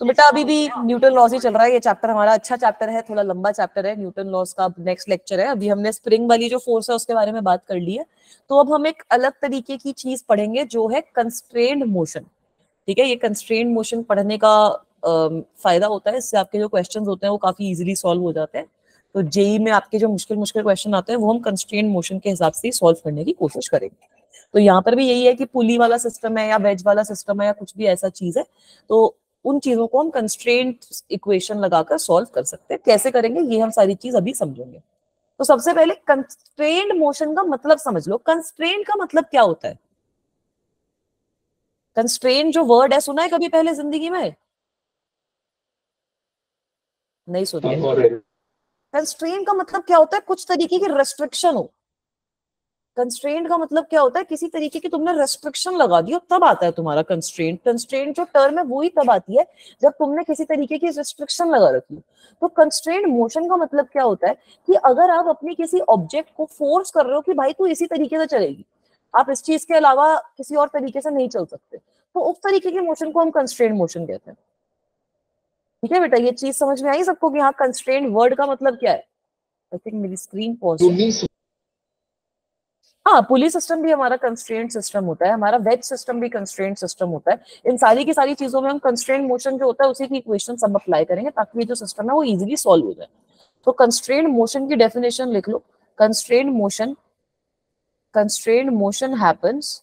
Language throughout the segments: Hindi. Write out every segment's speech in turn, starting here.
तो बेटा अभी भी न्यूटन लॉज ही चल रहा है, ये चैप्टर हमारा अच्छा चैप्टर है, थोड़ा लंबा चैप्टर है, न्यूटन लॉज का नेक्स्ट लेक्चर है। अभी हमने स्प्रिंग वाली जो फोर्स है उसके बारे में बात कर ली है, तो अब हम एक अलग तरीके की चीज पढ़ेंगे जो है कंस्ट्रेन्ड मोशन। ठीक है, ये कंस्ट्रेन्ड मोशन पढ़ने का फायदा होता है, इससे आपके जो क्वेश्चंस होते हैं वो काफी इजीली सॉल्व हो जाते हैं। तो जेई में आपके जो मुश्किल मुश्किल क्वेश्चन आते हैं वो हम कंस्ट्रेन्ड मोशन के हिसाब से सॉल्व करने की कोशिश करेंगे। तो यहाँ पर भी यही है कि पुली वाला सिस्टम है या वेज वाला सिस्टम है या कुछ भी ऐसा चीज है, तो उन चीजों को हम कंस्ट्रेंट इक्वेशन लगाकर सॉल्व कर सकते हैं। कैसे करेंगे ये हम सारी चीज अभी समझेंगे। तो सबसे पहले कंस्ट्रेंट मोशन का मतलब समझ लो। कंस्ट्रेंट का मतलब क्या होता है? कंस्ट्रेंट जो वर्ड है सुना है कभी पहले जिंदगी में? नहीं सुना। कंस्ट्रेंट का मतलब क्या होता है? कुछ तरीके की रेस्ट्रिक्शन हो। कंस्ट्रेंट का मतलब क्या होता है? किसी तरीके की तुमने रेस्ट्रिक्शन लगा दी हो, तब आता है तुम्हारा कंस्ट्रेंट। कंस्ट्रेंट जो टर्म है वही तब आती है जब तुमने किसी तरीके की रेस्ट्रिक्शन लगा रखी। तो कंस्ट्रेंट मोशन का मतलब क्या होता है कि अगर आप अपनी किसी ऑब्जेक्ट को फोर्स कर रहे हो कि भाई तू इसी तरीके से चलेगी, आप इस चीज के अलावा किसी और तरीके से नहीं चल सकते, तो उस तरीके के मोशन को हम कंस्ट्रेंट मोशन कहते हैं। ठीक है बेटा, ये चीज समझ में आई सबको कि हाँ कंस्ट्रेंट वर्ड का मतलब क्या है? आई थिंक मेरी स्क्रीन पॉज है। हाँ, पुली सिस्टम भी हमारा कंस्ट्रेंट सिस्टम होता है, हमारा वेज सिस्टम भी कंस्ट्रेंट सिस्टम होता है। इन सारी की सारी चीजों में हम कंस्ट्रेंट मोशन जो होता है उसी की इक्वेशन सब अप्लाई करेंगे ताकि ये जो सिस्टम है वो इजीली सॉल्व हो जाए। तो कंस्ट्रेंट मोशन की डेफिनेशन लिख लो। Constraint motion happens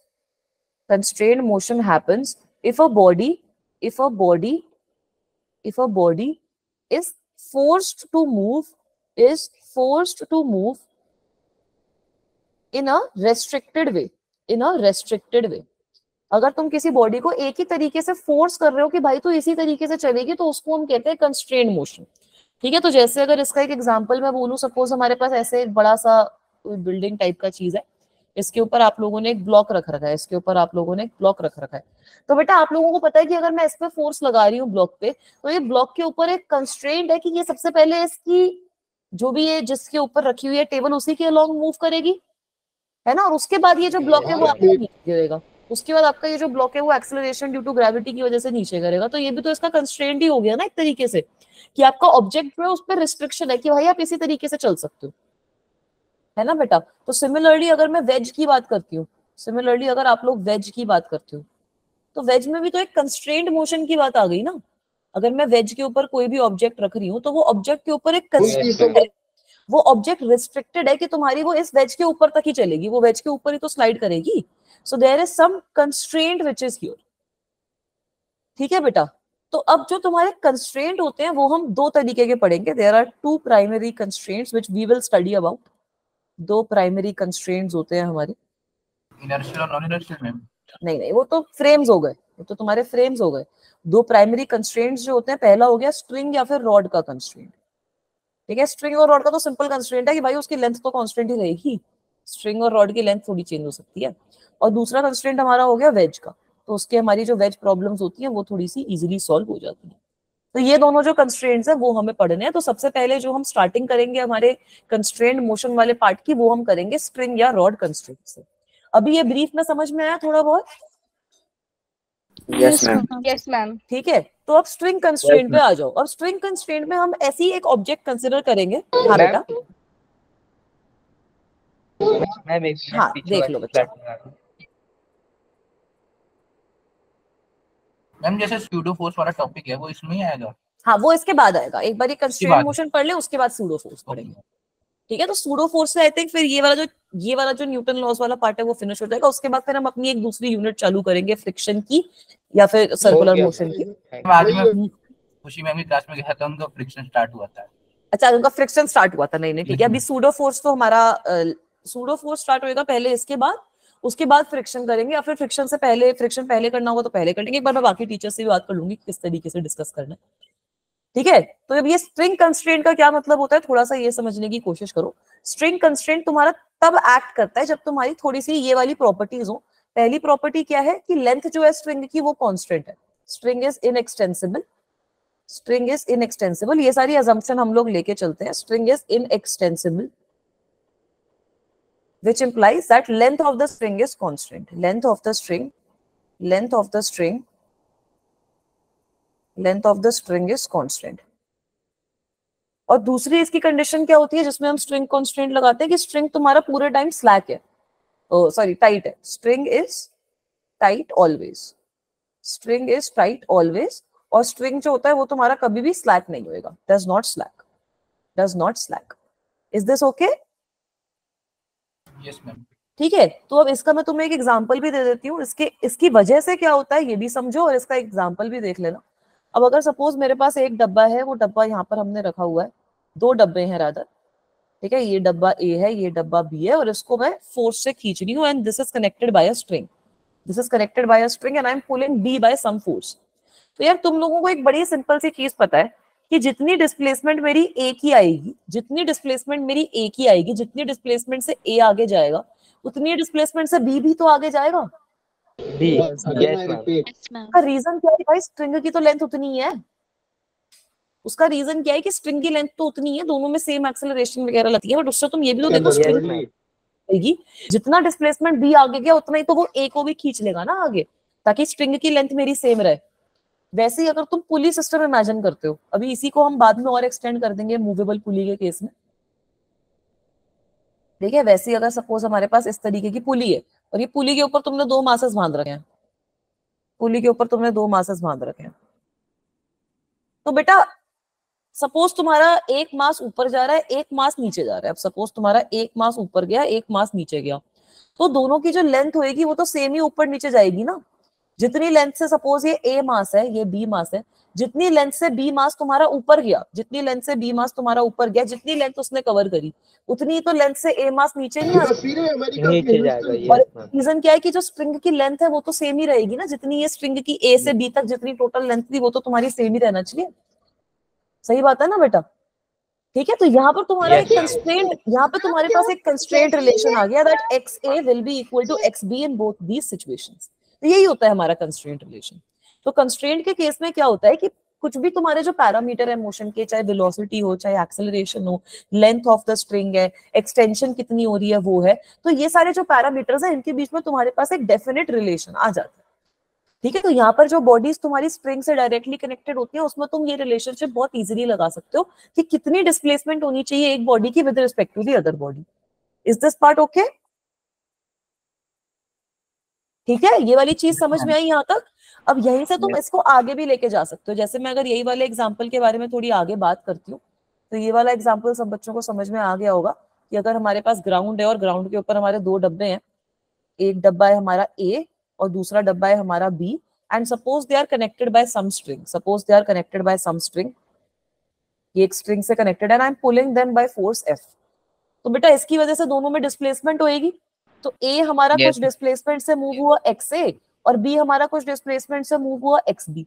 constrained motion happens if a body if a body if a body is forced to move in a restricted way। अगर तुम किसी बॉडी को एक ही तरीके से फोर्स कर रहे हो कि भाई तू इसी तरीके से चलेगी, तो उसको हम कहते हैं कंस्ट्रेन्ड मोशन। ठीक है, तो जैसे अगर इसका एक एग्जांपल मैं बोलूं, सपोज हमारे पास ऐसे एक बड़ा सा बिल्डिंग टाइप का चीज है, इसके ऊपर आप लोगों ने एक ब्लॉक रख रखा है, इसके ऊपर आप लोगों ने एक ब्लॉक रख रखा है। तो बेटा आप लोगों को पता है कि अगर मैं इस पे फोर्स लगा रही हूँ ब्लॉक पे, तो ये ब्लॉक के ऊपर एक कंस्ट्रेंट है कि ये सबसे पहले इसकी जो भी ये जिसके ऊपर रखी हुई है टेबल उसी के अलोंग मूव करेगी, है ना। और उसके बाद ये जो ब्लॉक है वो आपका नीचे गिरेगा। उसके बाद आपका ये जो ब्लॉक है वो एक्सेलरेशन ड्यू टू ग्रेविटी की वजह से नीचे करेगा। तो ये भी तो इसका कंस्ट्रेंट ही हो गया ना एक तरीके से, कि आपका ऑब्जेक्ट जो है उस पर रिस्ट्रिक्शन है कि भाई आप इसी तरीके से चल सकते हो, है ना बेटा। तो सिमिलरली अगर मैं वेज की बात करती हूँ, सिमिलरली अगर आप लोग वेज की बात करते हो, तो वेज में भी तो एक कंस्ट्रेंट मोशन की बात आ गई ना। अगर मैं वेज के ऊपर कोई भी ऑब्जेक्ट रख रही हूँ तो वो ऑब्जेक्ट के ऊपर एक वो ऑब्जेक्ट रिस्ट्रिक्टेड है कि तुम्हारी वो इस वेज के ऊपर तक ही चलेगी, वो वेज के ऊपर ही तो स्लाइड करेगी। So there is some constraint which is here. ठीक है बेटा, तो अब जो तुम्हारे कंस्ट्रेंट होते हैं वो हम दो तरीके के पढ़ेंगे। There are two primary constraints which we will study about. दो प्राइमरी कंस्ट्रेंट्स होते हैं हमारे। इनर्शियल और नॉन इनर्शियल में? नहीं, वो तो फ्रेम्स हो गए, वो तो तुम्हारे फ्रेम्स हो गए। दो प्राइमरी कंस्ट्रेंट्स जो होते हैं, पहला हो गया स्ट्रिंग या फिर रॉड का कंस्ट्रेंट। ठीक है, स्ट्रिंग और रॉड का तो सिंपल कंस्ट्रेंट है कि भाई उसकी लेंथ तो कांस्टेंट ही रहेगी, स्ट्रिंग और रॉड की लेंथ थोड़ी चेंज हो सकती है। और दूसरा कंस्ट्रेंट हमारा हो गया वेज का, तो उसके हमारी जो वेज प्रॉब्लम्स होती हैं वो थोड़ी सी इजीली सॉल्व हो जाती है। तो ये दोनों जो कंस्ट्रेंट्स है वो हमें पढ़ने हैं। तो सबसे पहले जो हम स्टार्टिंग करेंगे हमारे कंस्ट्रेंट मोशन वाले पार्ट की, वो हम करेंगे स्ट्रिंग या रॉड कंस्ट्रेंट से। अभी ये ब्रीफ में समझ में आया थोड़ा बहुत? Yes ma'am. Yes ma'am. ठीक है, तो अब स्ट्रिंग कंस्ट्रेंट पे आ जाओ। अब स्ट्रिंग कंस्ट्रेंट में हम ऐसी एक ऑब्जेक्ट कंसिडर करेंगे। हाँ बेटा, मैम एक हाँ देख लो बच्चा। मैम जैसे स्यूडो फोर्स वाला टॉपिक है वो इसमें ही आएगा? हाँ, वो इसके बाद आएगा। एक बार ये कंस्ट्रेंट मोशन पढ़ ले, उसके बाद सूडो फोर्स पढ़ेंगे। ठीक है, तो सूडो फोर्स से आई थिंक फिर ये वाला जो न्यूटन लॉस वाला पार्ट है वो फिनिश हो जाएगा। उसके बाद फिर हम अपनी एक दूसरी यूनिट चालू करेंगे, फ्रिक्शन की या फिर सर्कुलर मोशन की। आज मैं खुशी मैम की क्लास में गया था, उनका फ्रिक्शन स्टार्ट हुआ था। अच्छा, उनका फ्रिक्शन स्टार्ट हुआ था। नहीं ठीक है, अभी सूडो फोर्स तो हमारा सूडो फोर्स स्टार्ट होएगा पहले, इसके बाद उसके बाद फ्रिक्शन करेंगे, या फिर फ्रिक्शन से पहले, फ्रिक्शन पहले करना होगा तो पहले कर लेंगे। एक बार मैं बाकी टीचर से भी बात कर लूंगी किस तरीके से डिस्कस करना है। ठीक है, तो अब ये स्ट्रिंग कंस्ट्रेंट का क्या मतलब होता है थोड़ा सा ये समझने की कोशिश करो। स्ट्रिंग कंस्ट्रेंट तुम्हारा तब एक्ट करता है जब तुम्हारी थोड़ी सी ये वाली प्रॉपर्टीज हो। पहली प्रॉपर्टी क्या है कि लेंथ जो है स्ट्रिंग की वो कांस्टेंट है। String is inextensible, string is inextensible, ये सारी अजम्पशन हम लोग लेके चलते हैं। String is inextensible which implies that length of the string is constant. Length of the string length of the string is constant. और दूसरी इसकी कंडीशन क्या होती है जिसमें हम स्ट्रिंग कांस्टेंट लगाते हैं कि स्ट्रिंग तुम्हारा पूरे टाइम स्लैक है, सॉरी टाइट है, string is tight always, string is tight always. और स्ट्रिंग जो होता है वो तुम्हारा कभी भी स्लैक नहीं होएगा, does not slack, does not slack. Is this okay? Yes ma'am. ठीक है, तो अब इसका मैं तुम्हें एक एग्जांपल भी दे देती हूँ, इसकी वजह से क्या होता है ये भी समझो और इसका एग्जांपल भी देख लेना। अब अगर सपोज मेरे पास एक डब्बा है, वो डब्बा यहाँ पर हमने रखा हुआ है, दो डब्बे हैं रादर, ठीक है, ये डब्बा ए है, ये डब्बा बी है, और इसको मैं फोर्स से खींच रही हूँ and this is connected by a string, this is connected by a string and I am pulling B by some force. तो यार तुम लोगों को एक बड़ी सिंपल सी चीज पता है कि जितनी डिस्प्लेसमेंट मेरी ए की आएगी, जितनी डिस्प्लेसमेंट मेरी ए की आएगी, जितनी डिस्प्लेसमेंट से ए आगे जाएगा उतनी डिस्प्लेसमेंट से बी भी तो आगे जाएगा। B, yes ma'am. का रीजन क्या है भाई? स्ट्रिंग की तो लेंथ उतनी ही है। उसका रीजन क्या है कि स्ट्रिंग की लेंथ तो उतनी है, दोनों में सेम एक्सेलरेशन वगैरह लगती है, बट उससे तुम ये भी तो देखो स्ट्रिंग जितना डिस्प्लेसमेंट बी आगे गया उतना ही तो वो ए को भी खींच लेगा ना आगे, ताकि स्ट्रिंग की लेंथ मेरी सेम रहे। वैसे ही अगर तुम पुली सिस्टम इमेजिन करते हो, अभी इसी को हम बाद में और एक्सटेंड कर देंगे मूवेबल पुली के केस में, ठीक है। वैसे ही अगर सपोज हमारे पास इस तरीके की पुली है और ये पुली के ऊपर तुमने दो मासेस बांध रखे हैं, पुली के ऊपर तुमने दो मासेस बांध रखे हैं, तो बेटा सपोज तुम्हारा एक मास ऊपर जा रहा है, एक मास नीचे जा रहा है। अब सपोज तुम्हारा एक मास ऊपर गया, एक मास नीचे गया, तो दोनों की जो लेंथ होएगी वो तो सेम ही ऊपर नीचे जाएगी ना। जितनी लेंथ से सपोज ये ए मास है, ये बी मास है, जितनी लेंथ से बी मास तुम्हारा ऊपर गया, जितनी लेंथ से बी मास तुम्हारा ऊपर गया, जितनी लेंथ उसने कवर करी उतनी तो लेंथ से ए मास नीचे नहीं आ जाएगा। और रीजन क्या है कि जो स्ट्रिंग की लेंथ है वो तो सेम ही रहेगी ना, जितनी ये स्ट्रिंग की ए से बी तक जितनी टोटल लेंथ थी वो तो तुम्हारी सेम ही रहना चाहिए। सही बात है ना बेटा? ठीक है, तो यहाँ पर तुम्हारा एक कंस्ट्रेंट, यहाँ पे तुम्हारे पास एक कंस्ट्रेंट रिलेशन आ गया that X A will be equal to x B in both these situations. तो यही होता है हमारा कंस्ट्रेंट रिलेशन। तो कंस्ट्रेंट के केस में क्या होता है कि कुछ भी तुम्हारे जो पैरामीटर है मोशन के, चाहे वेलोसिटी हो, चाहे एक्सेलरेशन हो, लेंथ ऑफ द स्ट्रिंग है, एक्सटेंशन कितनी हो रही है वो है, तो ये सारे जो पैरामीटर्स है इनके बीच में तुम्हारे पास एक डेफिनेट रिलेशन आ जाता है। ठीक है, तो यहाँ पर जो बॉडीज तुम्हारी स्ट्रिंग से डायरेक्टली कनेक्टेड होती है उसमें तुम ये रिलेशनशिप बहुत इजीली लगा सकते हो कि कितनी डिस्प्लेसमेंट होनी चाहिए एक बॉडी की with respect to the other body. Is this part okay? ठीक है, ये वाली चीज समझ में आई यहाँ तक? अब यहीं से तुम इसको आगे भी लेके जा सकते हो। जैसे मैं अगर यही वाले एग्जाम्पल के बारे में थोड़ी आगे बात करती हूँ, तो ये वाला एग्जाम्पल सब बच्चों को समझ में आ गया होगा कि अगर हमारे पास ग्राउंड है और ग्राउंड के ऊपर हमारे दो डब्बे हैं, एक डब्बा है हमारा ए और दूसरा डब्बा है हमारा B, and suppose they are connected by some string, suppose they are connected by some string, ये एक string से connected and I am pulling them by force F। तो बेटा इसकी वजह से दोनों में डिस्प्लेसमेंट होएगी। तो A हमारा कुछ डिस्प्लेसमेंट से मूव हुआ XA और B हमारा कुछ डिस्प्लेसमेंट से मूव हुआ XB।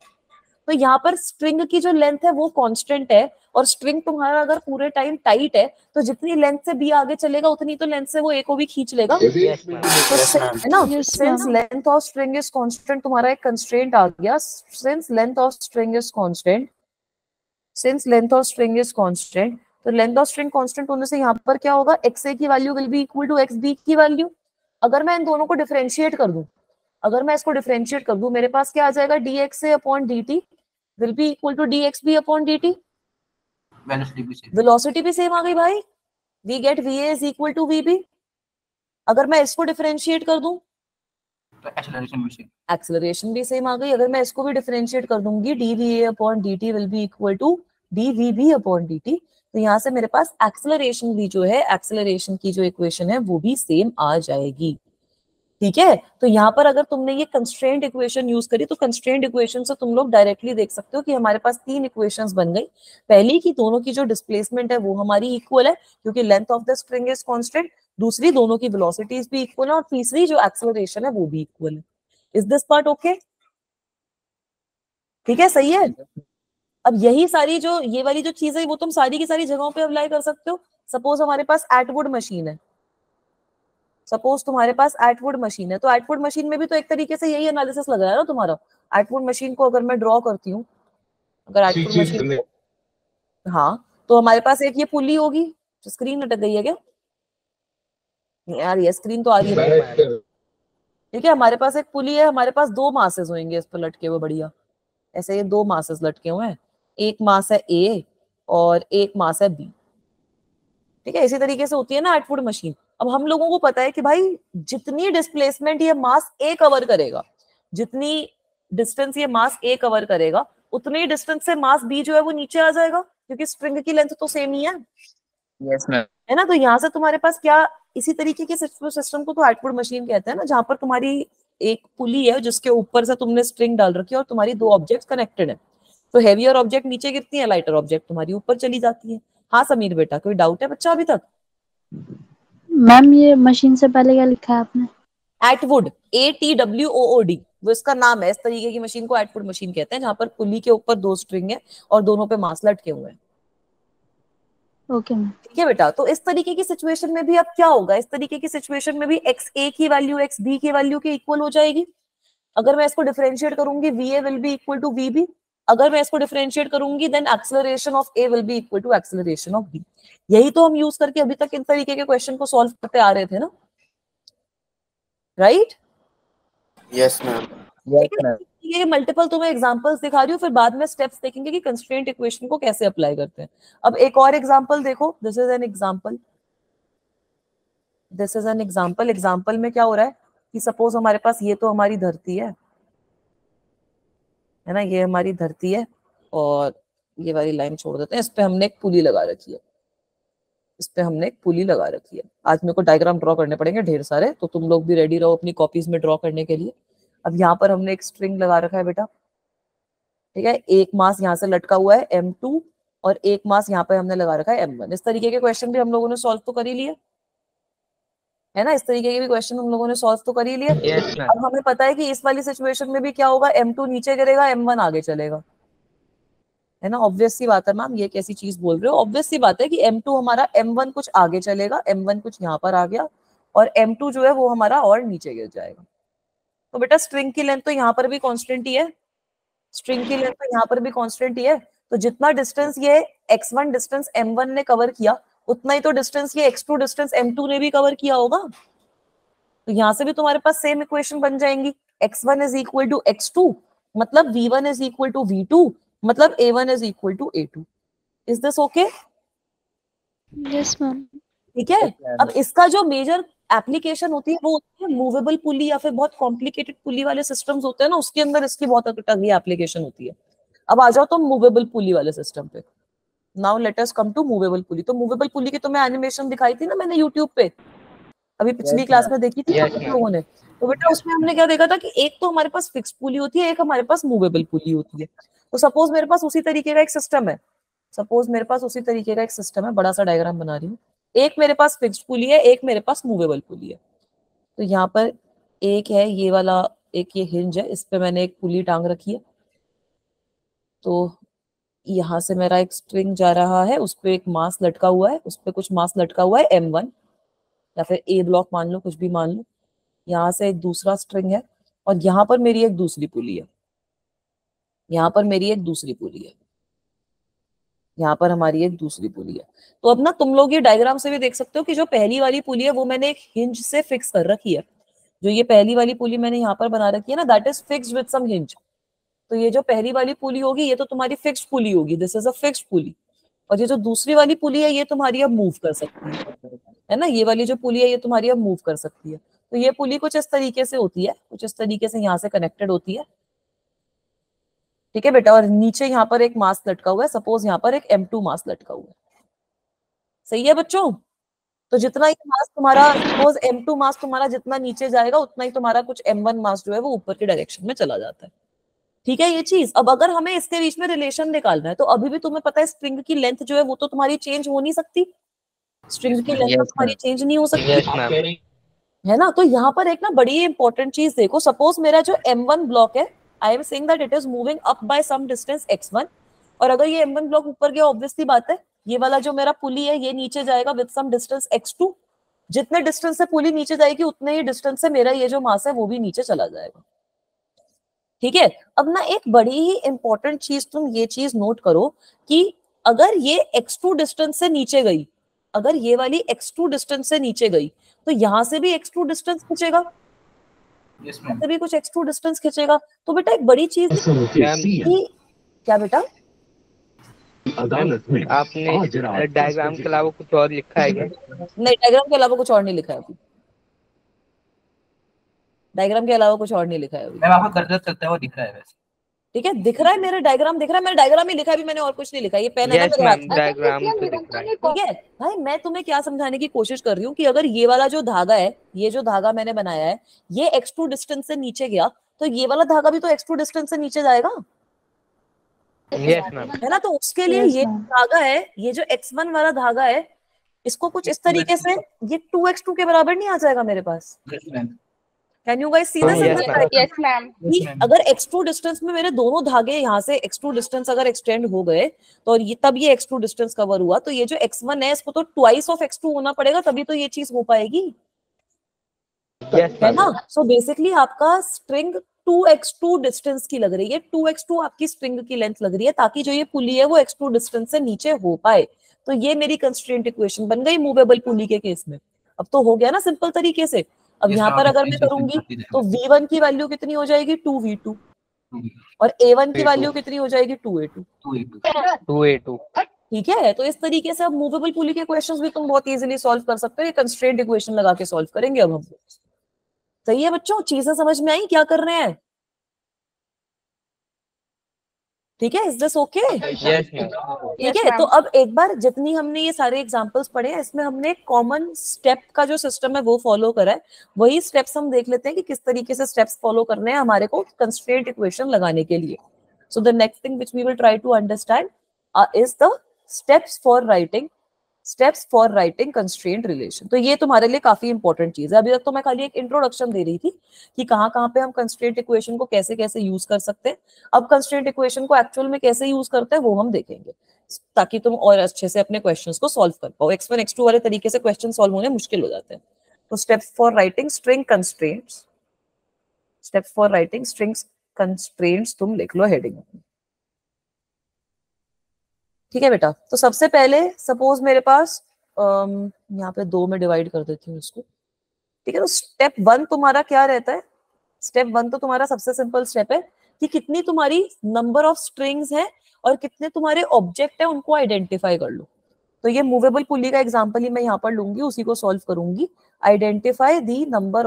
तो यहाँ पर स्ट्रिंग की जो लेंथ है वो कांस्टेंट है, और स्ट्रिंग तुम्हारा अगर पूरे टाइम टाइट है तो जितनी लेंथ से बी आगे चलेगा उतनी तो लेंथ से वो ए को भी खींच लेगा, है ना। Since length of string is constant, तुम्हारा एक कंस्ट्रेंट आ गया। Since length of string is constant, since length of string is constant, तो लेंथ ऑफ स्ट्रिंग कांस्टेंट होने से यहाँ पर क्या होगा, एक्स ए की value will be equal to x B की वैल्यू। अगर मैं इन दोनों को डिफरेंशिएट कर दूं, अगर मैं इसको डिफरेंशिएट कर दूं, मेरे पास क्या आ जाएगा, D X A upon D T will be equal to D X B upon D T. Velocity भी सेम आ गई भाई, we get V A is equal to V B. अगर मैं इसको डिफरेंशिएट कर दूं तो एक्सेलरेशन भी सेम आ गई। अगर मैं इसको भी डिफरेंशिएट कर दूंगी, D V A upon D T will be equal to D V B upon D T. तो यहाँ से मेरे पास एक्सेलरेशन भी जो है, एक्सेलरेशन की जो इक्वेशन है वो भी सेम आ जाएगी। ठीक है, तो यहाँ पर अगर तुमने ये कंस्ट्रेंट इक्वेशन यूज करी तो कंस्ट्रेंट इक्वेशन से तुम लोग डायरेक्टली देख सकते हो कि हमारे पास तीन इक्वेशंस बन गई। पहली की दोनों की जो डिस्प्लेसमेंट है वो हमारी इक्वल है क्योंकि length of the string is constant, दूसरी दोनों की वेलोसिटीज भी इक्वल है, और तीसरी जो एक्सेलरेशन है वो भी इक्वल है। Is this part okay? ठीक है, सही है। अब यही सारी जो ये वाली जो चीज है वो तुम सारी की सारी जगहों पे अप्लाई कर सकते हो। सपोज हमारे पास एटवुड मशीन है, सपोज तुम्हारे पास एटवुड मशीन है, तो एटवुड मशीन में भी तो एक तरीके से यही एनालिसिस लग रहा है ना तुम्हारा। एटवुड मशीन को अगर मैं ड्रॉ करती हूँ, अगर एटवुड मशीन, हाँ, तो हमारे पास एक ये पुली होगी। स्क्रीन अटक गई है क्या यार? ये स्क्रीन तो आ रही है। ठीक है, हमारे पास एक पुली है, हमारे पास दो मासेस होंगे इस पर लटके हुए, बढ़िया। ऐसे ये दो मासेस लटके हुए हैं, एक मास है ए और एक मास है बी। ठीक है, इसी तरीके से होती है ना एटवुड मशीन। अब हम लोगों को पता है कि भाई जितनी डिस्प्लेसमेंट ये मास ए कवर करेगा, जितनी डिस्टेंस ये मास ए कवर करेगा, उतनी डिस्टेंस से मास बी जो है वो नीचे आ जाएगा, क्योंकि स्ट्रिंग की लेंथ तो सेम ही है। Yes ma'am. है ना, तो यहाँ से तुम्हारे पास क्या, इसी तरीके के सिस्टम को तो एटवुड मशीन कहते हैं ना, जहां पर तुम्हारी एक पुली है जिसके ऊपर से तुमने स्ट्रिंग डाल रखी है और तुम्हारी दो ऑब्जेक्ट्स कनेक्टेड है। तो हेवियर ऑब्जेक्ट नीचे गिरती है, लाइटर ऑब्जेक्ट तुम्हारी ऊपर चली जाती है। हाँ समीर बेटा, कोई डाउट है बच्चा अभी तक? मैम ये मशीन से पहले क्या लिखा है आपने? एटवुड, ATWOOD, वो इसका नाम है। इस तरीके की मशीन को एटवुड मशीन कहते हैं, जहां पर पुली के ऊपर दो स्ट्रिंग है और दोनों पे मास लटके हुए हैं। Okay ma'am. ठीक है बेटा, तो इस तरीके की सिचुएशन में भी अब क्या होगा, इस तरीके की सिचुएशन में भी एक्स ए की वैल्यू एक्स बी की वैल्यू के इक्वल हो जाएगी। अगर मैं इसको डिफरेंशिएट करूंगी, VA will be equal to VB। अगर मैं इसको डिफरेंशिएट करूंगी, then acceleration of A will be equal to acceleration of B। यही तो हम यूज करके अभी तक इन तरीके के क्वेश्चन को सॉल्व करते आ रहे थे ना, राइट? Yes ma'am. ये मल्टीपल तुम्हें एग्जांपल्स दिखा रही हूँ, फिर बाद में स्टेप्स देखेंगे कि कंस्ट्रेंट इक्वेशन को कैसे अप्लाई करते हैं। अब एक और एग्जांपल देखो, this is an example, this is an example. Example में क्या हो रहा है कि सपोज हमारे पास ये तो हमारी धरती है ना, ये हमारी धरती है, और ये वाली लाइन छोड़ देते हैं, इस पे हमने एक पुली लगा रखी है, इस पे हमने एक पुली लगा रखी है। आज मेरे को डायग्राम ड्रॉ करने पड़ेंगे ढेर सारे, तो तुम लोग भी रेडी रहो अपनी कॉपीज में ड्रॉ करने के लिए। अब यहाँ पर हमने एक स्ट्रिंग लगा रखा है बेटा, ठीक है, एक मास यहाँ से लटका हुआ है M2 और एक मास यहाँ पे हमने लगा रखा है M1। इस तरीके के क्वेश्चन भी हम लोगों ने सॉल्व तो कर ही लिए, है ना, इस तरीके के भी क्वेश्चन हम लोगों ने सॉल्व तो कर ही लिए। Yes, ma'am. अब हमें पता है कि इस वाली सिचुएशन में भी क्या होगा, M2 नीचे गिरेगा, M1 आगे चलेगा, है ना। ऑब्वियस सी बात है मैम, ये कैसी चीज बोल रहे हो, ऑब्वियस सी बात है कि M2 हमारा M1 कुछ आगे चलेगा, M1 कुछ यहाँ पर आ गया, और M2 जो है वो हमारा और नीचे गिर जाएगा। तो बेटा स्ट्रिंग की लेंथ तो यहाँ पर भी कांस्टेंट ही है, स्ट्रिंग की लेंथ तो यहाँ पर भी कांस्टेंट ही है। तो जितना डिस्टेंस ये x1 डिस्टेंस M1 ने कवर किया, उतना ही तो डिस्टेंस ये x2 डिस्टेंस M2 ने भी कवर किया होगा। तो यहाँ से भी तुम्हारे पास सेम इक्वेशन बन जाएंगी, x1 is equal to x2, मतलब v1 is equal to v2, मतलब a1 is equal to a2। Is this okay? Yes ma'am. ठीक है। अब इसका जो मेजर एप्लीकेशन होती है वो होती है मूवेबल पुली या फिर बहुत कॉम्प्लिकेटेड पुली वाले सिस्टम्स होते हैं ना, उसके अंदर इसकी बहुत अगली एप्लीकेशन होती है। अब आ जाओ तुम मूवेबल पुली वाले सिस्टम पे। Now let us come to movable pulley. तो मूवेबल पुली की तो मैं एनिमेशन दिखाई थी ना मैंने यूट्यूब पे, अभी पिछली क्लास में देखी थी आप लोगों ने। तो बेटा उसमें हमने क्या देखा था कि एक तो हमारे पास फिक्स पुली होती है, एक हमारे पास मूवेबल पुली होती है। तो सपोज मेरे पास उसी तरीके का एक सिस्टम है, सपोज मेरे पास उसी तरीके का एक सिस्टम है, बड़ा सा डायग्राम बना रही हूँ। एक मेरे पास फिक्स्ड पुली है, एक मेरे पास मूवेबल पुली है। तो यहाँ पर एक है ये वाला, एक ये हिंज है, इस पे मैंने एक पुली टांग रखी है। तो यहाँ से मेरा एक स्ट्रिंग जा रहा है, उस पर एक मास लटका हुआ है, उस पर कुछ मास लटका हुआ है M1 या फिर A ब्लॉक मान लो, कुछ भी मान लो। यहाँ से एक दूसरा स्ट्रिंग है, और यहाँ पर मेरी एक दूसरी पुली है, यहाँ पर मेरी एक दूसरी पुली है, यहाँ पर हमारी एक दूसरी पुली है। तो अब ना तुम लोग ये डायग्राम से भी देख सकते हो कि जो पहली वाली पुली है वो मैंने एक हिंज से फिक्स कर रखी है। जो ये पहली वाली पुली मैंने यहाँ पर बना रखी है ना, that is fixed with some hinge. तो ये जो पहली वाली पुली होगी ये तो तुम्हारी फिक्स्ड पुली होगी, this is a fixed pulley. और ये जो दूसरी वाली पुली है ये तुम्हारी अब मूव कर सकती है ना, ये वाली जो पुली है ये तुम्हारी अब मूव कर सकती है। तो ये पुली कुछ इस तरीके से होती है, कुछ इस तरीके से यहाँ से कनेक्टेड होती है, ठीक है बेटा। और नीचे यहाँ पर एक मास लटका हुआ है, सपोज यहाँ पर एक M2 मास लटका हुआ है, सही है बच्चों। तो जितना ये मास तुम्हारा, सपोज M2 मास तुम्हारा जितना नीचे जाएगा उतना ही तुम्हारा कुछ M1 मास जो है वो ऊपर की डायरेक्शन में चला जाता है, ठीक है ये चीज। अब अगर हमें इसके बीच में रिलेशन निकालना है, तो अभी भी तुम्हें पता है स्ट्रिंग की लेंथ जो है वो तो तुम्हारी चेंज हो नहीं सकती, स्ट्रिंग की लेंथ तुम्हारी चेंज नहीं हो सकती, है ना। तो यहाँ पर एक ना बड़ी इंपॉर्टेंट चीज देखो, सपोज मेरा जो M1 ब्लॉक है, I am saying that it is moving up by some distance x1, और अगर ये M1 ब्लॉक ऊपर गया, ऑब्वियसली बात है ये वाला जो मेरा पुली है ये नीचे जाएगा विद सम डिस्टेंस x2। जितने डिस्टेंस से पुली नीचे जाएगी उतने ही डिस्टेंस से मेरा ये जो मास है वो भी नीचे चला जाएगा, ठीक है। अब ना एक बड़ी ही इंपॉर्टेंट चीज तुम ये चीज नोट करो कि अगर ये x2 डिस्टेंस से नीचे गई, अगर ये वाली x2 डिस्टेंस से नीचे गई, तो यहां से भी x2 डिस्टेंस पूछेगा, यस मैम। तभी कुछ x2 डिस्टेंस खींचेगा। तो बेटा एक बड़ी चीज कि क्या बेटा आपने डायग्राम के अलावा कुछ और लिखा है क्या? नहीं, डायग्राम के अलावा कुछ और नहीं लिखा है अभी। डायग्राम के अलावा कुछ और नहीं लिखा है अभी। मैम आपका कर्सर चलता है वो दिख रहा है वैसे। ठीक है, दिख रहा है मेरा डायग्राम, दिख रहा है मेरा डायग्राम ही लिखा है अभी मैंने, और कुछ नहीं लिखा है। ये पेन है ना यस मेरे हाथ मैम, में। डायग्राम तो दिख रहा है। ठीक है भाई, मैं तुम्हें क्या समझाने की कोशिश कर रही हूँ कि अगर ये वाला जो धागा है, ये जो धागा मैंने बनाया है, ये x2 डिस्टेंस से नीचे गया, तो ये वाला धागा भी तो x2 डिस्टेंस से नीचे जाएगा, यस मैम। है ना। तो उसके लिए Yes, ये ma'am. धागा है, ये जो x1 वाला धागा है, इसको कुछ इस तरीके से, ये 2x2 के बराबर नहीं आ जाएगा मेरे पास। Yes ma'am. Can you guys see हाँ, this? yes, ma'am. Yes ma'am. कि अगर x2 डिस्टेंस में मेरे दोनों धागे यहाँ से x2 डिस्टेंस अगर एक्सटेंड हो गए, तो ये तब ये x2 डिस्टेंस कवर हुआ, तो ये जो x1 है इसको तो ट्वाइस ऑफ x2 होना पड़ेगा, तभी तो ये चीज हो पाएगी, यस है मैम। ना। सो बेसिकली आपका स्ट्रिंग 2x2 डिस्टेंस की लग रही है, 2x2 आपकी स्ट्रिंग की लेंथ लग रही है, ताकि जो ये पुली है वो x2 डिस्टेंस से नीचे हो पाए। तो ये मेरी कंस्ट्रेंट इक्वेशन बन गई मूवेबल पुली के केस में। अब तो हो गया ना सिंपल तरीके से। अब Yes, यहाँ ma'am, पर आप अगर मैं differentiation करूंगी करती जाएंगे। तो v1 की वैल्यू कितनी हो जाएगी, 2v2, और a1 की वैल्यू कितनी हो जाएगी, 2a2। 2a2। ठीक है, तो इस तरीके से अब मूवेबल पुली के क्वेश्चंस भी तुम बहुत इजीली सॉल्व कर सकते हो। ये कंस्ट्रेंट इक्वेशन लगा के सॉल्व करेंगे अब हम। सही है बच्चों, चीजें समझ में आई क्या कर रहे हैं? ठीक है, is this okay? Yes ma'am. ठीक है, तो अब एक बार जितनी हमने ये सारे एग्जांपल्स पढ़े हैं, इसमें हमने कॉमन स्टेप का जो सिस्टम है वो फॉलो करा है। वही स्टेप्स हम देख लेते हैं कि किस तरीके से स्टेप्स फॉलो करने हैं हमारे को कंस्ट्रेंट इक्वेशन लगाने के लिए। So the next thing which we will try to understand is the steps for writing constraint relation. तो ये तुम्हारे लिए काफी इंपॉर्टेंट चीज है। अभी तक तो मैं खाली एक इंट्रोडक्शन दे रही थी कि कहाँ पे हम कंस्ट्रेंट इक्वेशन को कैसे कैसे यूज कर सकते हैं। अब कंस्ट्रेंट इक्वेशन को एक्चुअल में कैसे यूज करते हैं वो हम देखेंगे, ताकि तुम और अच्छे से अपने क्वेश्चंस को सॉल्व कर पाओ। x1 x2 वाले तरीके से क्वेश्चन सॉल्व होने मुश्किल हो जाते हैं। तो steps for writing string constraints, steps for writing strings constraints तुम लिख लो हेडिंग। ठीक है बेटा, तो सबसे पहले सपोज मेरे पास यहाँ पे 2 में डिवाइड कर देती हूँ इसको। ठीक है, तो स्टेप 1 तुम्हारा क्या रहता है? स्टेप 1 तो तुम्हारा सबसे सिंपल स्टेप है कि कितनी तुम्हारी नंबर ऑफ स्ट्रिंग्स है और कितने तुम्हारे ऑब्जेक्ट है, उनको आइडेंटिफाई कर लो। तो ये मूवेबल पुली का एग्जांपल ही मैं यहाँ पर लूंगी, उसी को सॉल्व करूंगी। Identify the number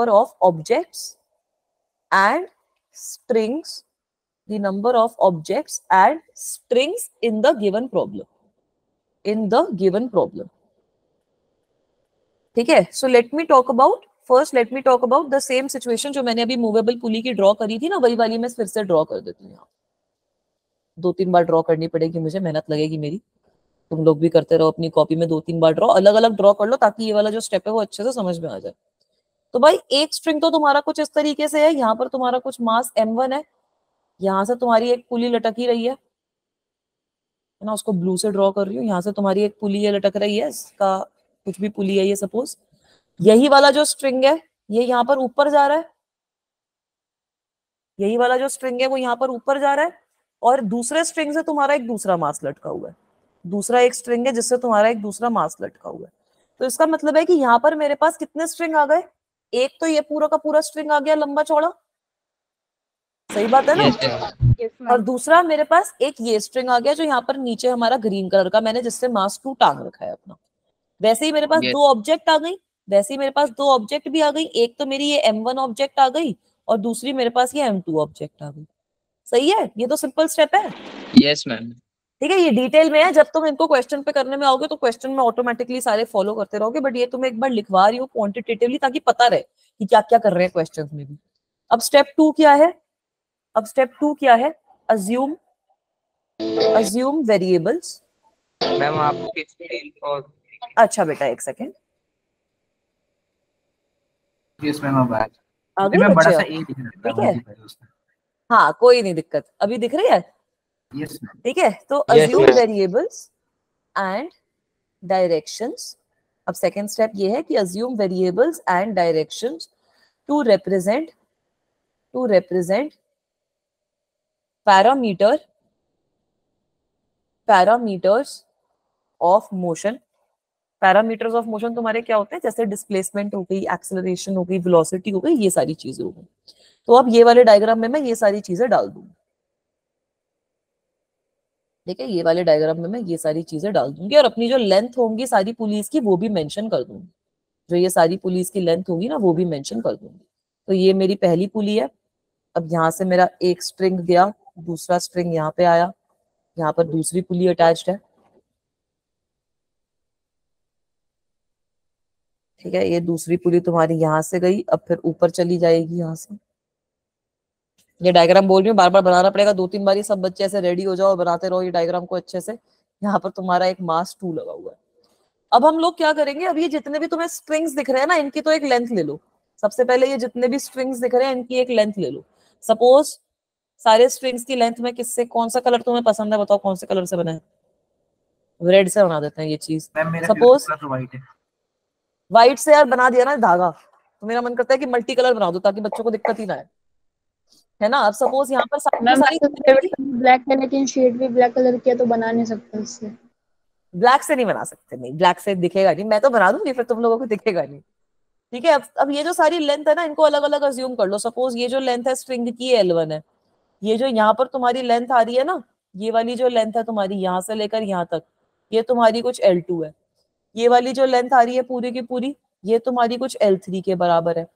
of objects and strings, the number of objects and strings in the given problem. ठीक है, so let me talk about the same situation जो मैंने अभी मूवेबल पुली की ड्रॉ करी थी ना, वही वाली मैं फिर से ड्रॉ कर देती हूँ। यहाँ 2-3 बार ड्रॉ करनी पड़ेगी मुझे, मेहनत लगेगी मेरी। तुम लोग भी करते रहो अपनी कॉपी में 2-3 बार ड्रॉ, अलग अलग ड्रॉ कर लो, ताकि ये वाला जो स्टेप है वो अच्छे से समझ में आ जाए। तो भाई एक स्ट्रिंग तो तुम्हारा कुछ इस तरीके से है, यहाँ पर तुम्हारा कुछ मास m1 है, यहाँ से तुम्हारी एक पुली लटक ही रही है ना, उसको ब्लू से ड्रॉ कर रही हूँ। यहाँ से तुम्हारी एक पुली है लटक रही है, इसका कुछ भी पुली है ये, सपोज यही वाला जो स्ट्रिंग है ये यहाँ पर ऊपर जा रहा है, यही वाला जो स्ट्रिंग है वो यहाँ पर ऊपर जा रहा है, और दूसरे स्ट्रिंग से तुम्हारा एक दूसरा मास लटका हुआ है, दूसरा एक स्ट्रिंग है जिससे तुम्हारा एक दूसरा मास लटका हुआ है। तो इसका मतलब है कि यहाँ पर मेरे पास कितने स्ट्रिंग आ गए? एक तो ये पूरा का पूरा स्ट्रिंग आ गया लंबा चौड़ा, सही बात है ना। और दूसरा मेरे पास एक ये स्ट्रिंग आ गया जो यहाँ पर नीचे हमारा ग्रीन कलर का मैंने जिससे मास 2 टांग रखा है अपना। वैसे ही मेरे पास 2 ऑब्जेक्ट आ गई, वैसे ही मेरे पास 2 ऑब्जेक्ट भी आ गई। एक तो मेरी ये m1 ऑब्जेक्ट आ गई और दूसरी मेरे पास ये m2 ऑब्जेक्ट आ गई। सही है, ये तो सिंपल स्टेप है। Yes ma'am. ठीक है, ये डिटेल में है, जब तुम इनको क्वेश्चन पे करने में आओगे तो क्वेश्चन में ऑटोमेटिकली सारे फॉलो करते रहोगे, बट ये तुम्हें एक बार लिखवा रही हूँ क्वांटिटेटिवली, ताकि पता रहे कि क्या क्या कर रहे हैं क्वेश्चन में भी। अब स्टेप 2 क्या है? assume variables। मैम आपकी स्क्रीन और अच्छा बेटा एक सेकेंड, यस मैम अब आगे मैं बड़ा बच्चे सा आओ। ए दिख रहा ठीक है है, वही दिख रहा है उसमें। हाँ कोई नहीं दिक्कत, अभी दिख रही है। Yes ma'am. ठीक है, तो Yes, assume ma'am. variables and directions। अब सेकेंड स्टेप ये है कि assume variables and directions to represent parameters of motion parameters of motion तुम्हारे क्या होते हैं, जैसे डिस्प्लेसमेंट हो गई, एक्सेलरेशन हो गई, वेलोसिटी हो गई, ये सारी चीजें हो गई। तो अब ये वाले डायग्राम में मैं ये सारी चीजें डाल दूंगी, ठीक है, ये वाले डायग्राम में मैं ये सारी चीजें डाल दूंगी, और अपनी जो लेंथ होंगी सारी पुलिस की वो भी मेंशन कर दूंगी, जो ये सारी पुलिस की लेंथ होगी ना वो भी मेंशन कर दूंगी। तो ये मेरी पहली पुली है। अब यहाँ से मेरा एक स्ट्रिंग गया, दूसरा स्ट्रिंग यहाँ पे आया, यहाँ पर दूसरी पुली अटैच्ड है, ठीक है। ये दूसरी पुली तुम्हारी यहाँ से गई, अब फिर ऊपर चली जाएगी यहाँ से। ये डायग्राम बोल रही हूँ, बार बार बनाना पड़ेगा 2-3 बार, ये सब बच्चे ऐसे रेडी हो जाओ, बनाते रहो ये डायग्राम को अच्छे से। यहाँ पर तुम्हारा एक मास 2 लगा हुआ है। अब हम लोग क्या करेंगे, अब ये जितने भी तुम्हें स्ट्रिंग्स दिख रहे हैं ना, इनकी तो एक लेंथ ले लो। सबसे पहले ये जितने भी स्ट्रिंग्स दिख रहे हैं इनकी एक लेंथ ले लो। सपोज सारे स्ट्रिंग्स की लेंथ में किससे, कौन सा कलर तुम्हें पसंद है, बताओ कौन से कलर से बना है। रेड से बना देते हैं ये चीज। मैम मेरा सपोज कलर व्हाइट है। व्हाइट से यार बना दिया ना धागा, तो मेरा मन करता है कि मल्टी कलर बना दो ताकि बच्चों को दिक्कत ही ना है ना। अब सपोज यहाँ पर सारी मैम सारी ब्लैक है लेकिन शेड भी ब्लैक कलर किया तो बना नहीं सकता इससे। ब्लैक से नहीं बना सकते, नहीं ब्लैक से दिखेगा नहीं, मैं तो बना दूंगी फिर तुम लोगों को दिखेगा नहीं, ठीक है। अब ये जो सारी लेंथ है ना इनको अलग अलग अज्यूम कर लो। सपोज ये जो लेंथ है स्ट्रिंग की L1 है, ये जो यहाँ पर तुम्हारी लेंथ आ रही है ना, ये वाली जो लेंथ है तुम्हारी यहाँ से लेकर यहाँ तक, ये तुम्हारी कुछ L2 है। ये वाली जो लेंथ आ रही है पूरी की पूरी, ये तुम्हारी कुछ L3 के बराबर है।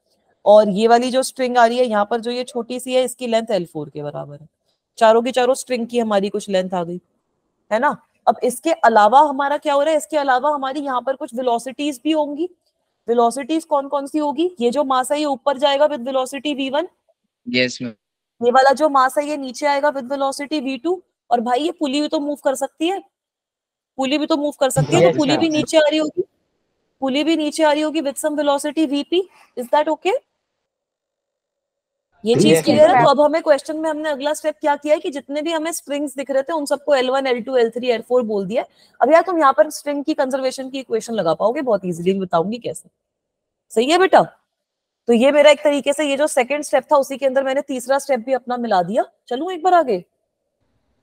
और ये वाली जो स्ट्रिंग आ रही है यहाँ पर जो ये छोटी सी है, इसकी लेंथ L4 के बराबर है। चारों की चारों स्ट्रिंग की हमारी कुछ लेंथ आ गई है ना। अब इसके अलावा हमारा क्या हो रहा है, इसके अलावा हमारी यहाँ पर कुछ वेलोसिटीज भी होंगी। वेलोसिटीज कौन कौन सी होगी, ये जो मास है ये ऊपर जाएगा with velocity v1, Yes, ma'am. ये वाला जो मास है ये नीचे आएगा विद वेलोसिटी v2। और भाई ये पुली भी तो मूव कर सकती है, पुली भी तो मूव कर सकती है, तो पुली भी नीचे आ रही होगी, पुली भी नीचे आ रही होगी with some velocity vp। Is that okay? ये चीज क्लियर है। तो अब हमें क्वेश्चन में हमने अगला स्टेप क्या किया है कि जितने भी हमें स्ट्रिंग्स दिख रहे थे उन सबको L1 L2 L3 L4 बोल दिया। अब यार तुम यहाँ पर स्ट्रिंग की कंजर्वेशन की इक्वेशन लगा पाओगे बहुत इजीली, बताऊंगी कैसे। सही है बेटा? तो ये मेरा एक तरीके से ये जो सेकंड स्टेप था उसी के अंदर मैंने तीसरा स्टेप भी अपना मिला दिया। चलूं एक बार आगे?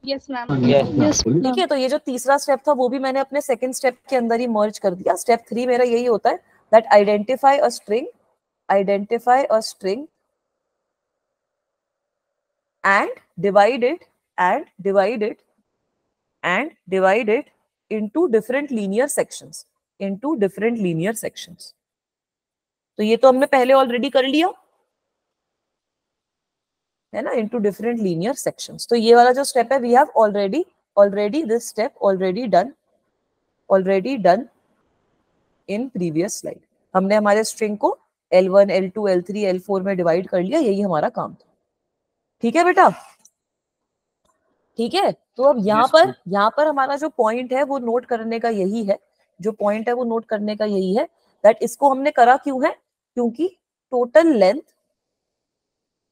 Yes ma'am. ठीक है, तो ये जो तीसरा स्टेप था वो भी मैंने अपने सेकंड स्टेप के अंदर ही मर्ज कर दिया। स्टेप 3 मेरा यही होता है that identify a string and divide it into different linear sections, तो ये तो हमने पहले ऑलरेडी कर लिया है ना, into different linear sections। तो ये वाला जो स्टेप है we have already this step already done in previous slide। हमने हमारे स्ट्रिंग को L1 L2 L3 L4 में डिवाइड कर लिया, यही हमारा काम था। ठीक है बेटा? ठीक है, तो अब यहाँ पर हमारा जो पॉइंट है वो नोट करने का यही है, दैट इसको हमने करा क्यों है, क्योंकि टोटल लेंथ,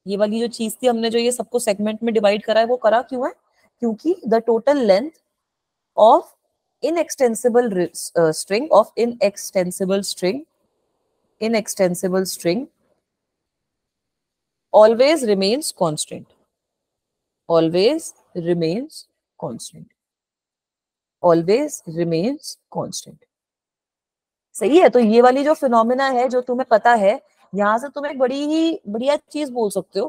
ये वाली जो चीज थी हमने जो ये सबको सेगमेंट में डिवाइड करा है वो करा क्यों है, क्योंकि the total length of inextensible string always remains constant, सही है। तो ये वाली जो फिनोमिना है जो तुम्हें पता है, यहां से तुम एक बड़ी ही बढ़िया चीज बोल सकते हो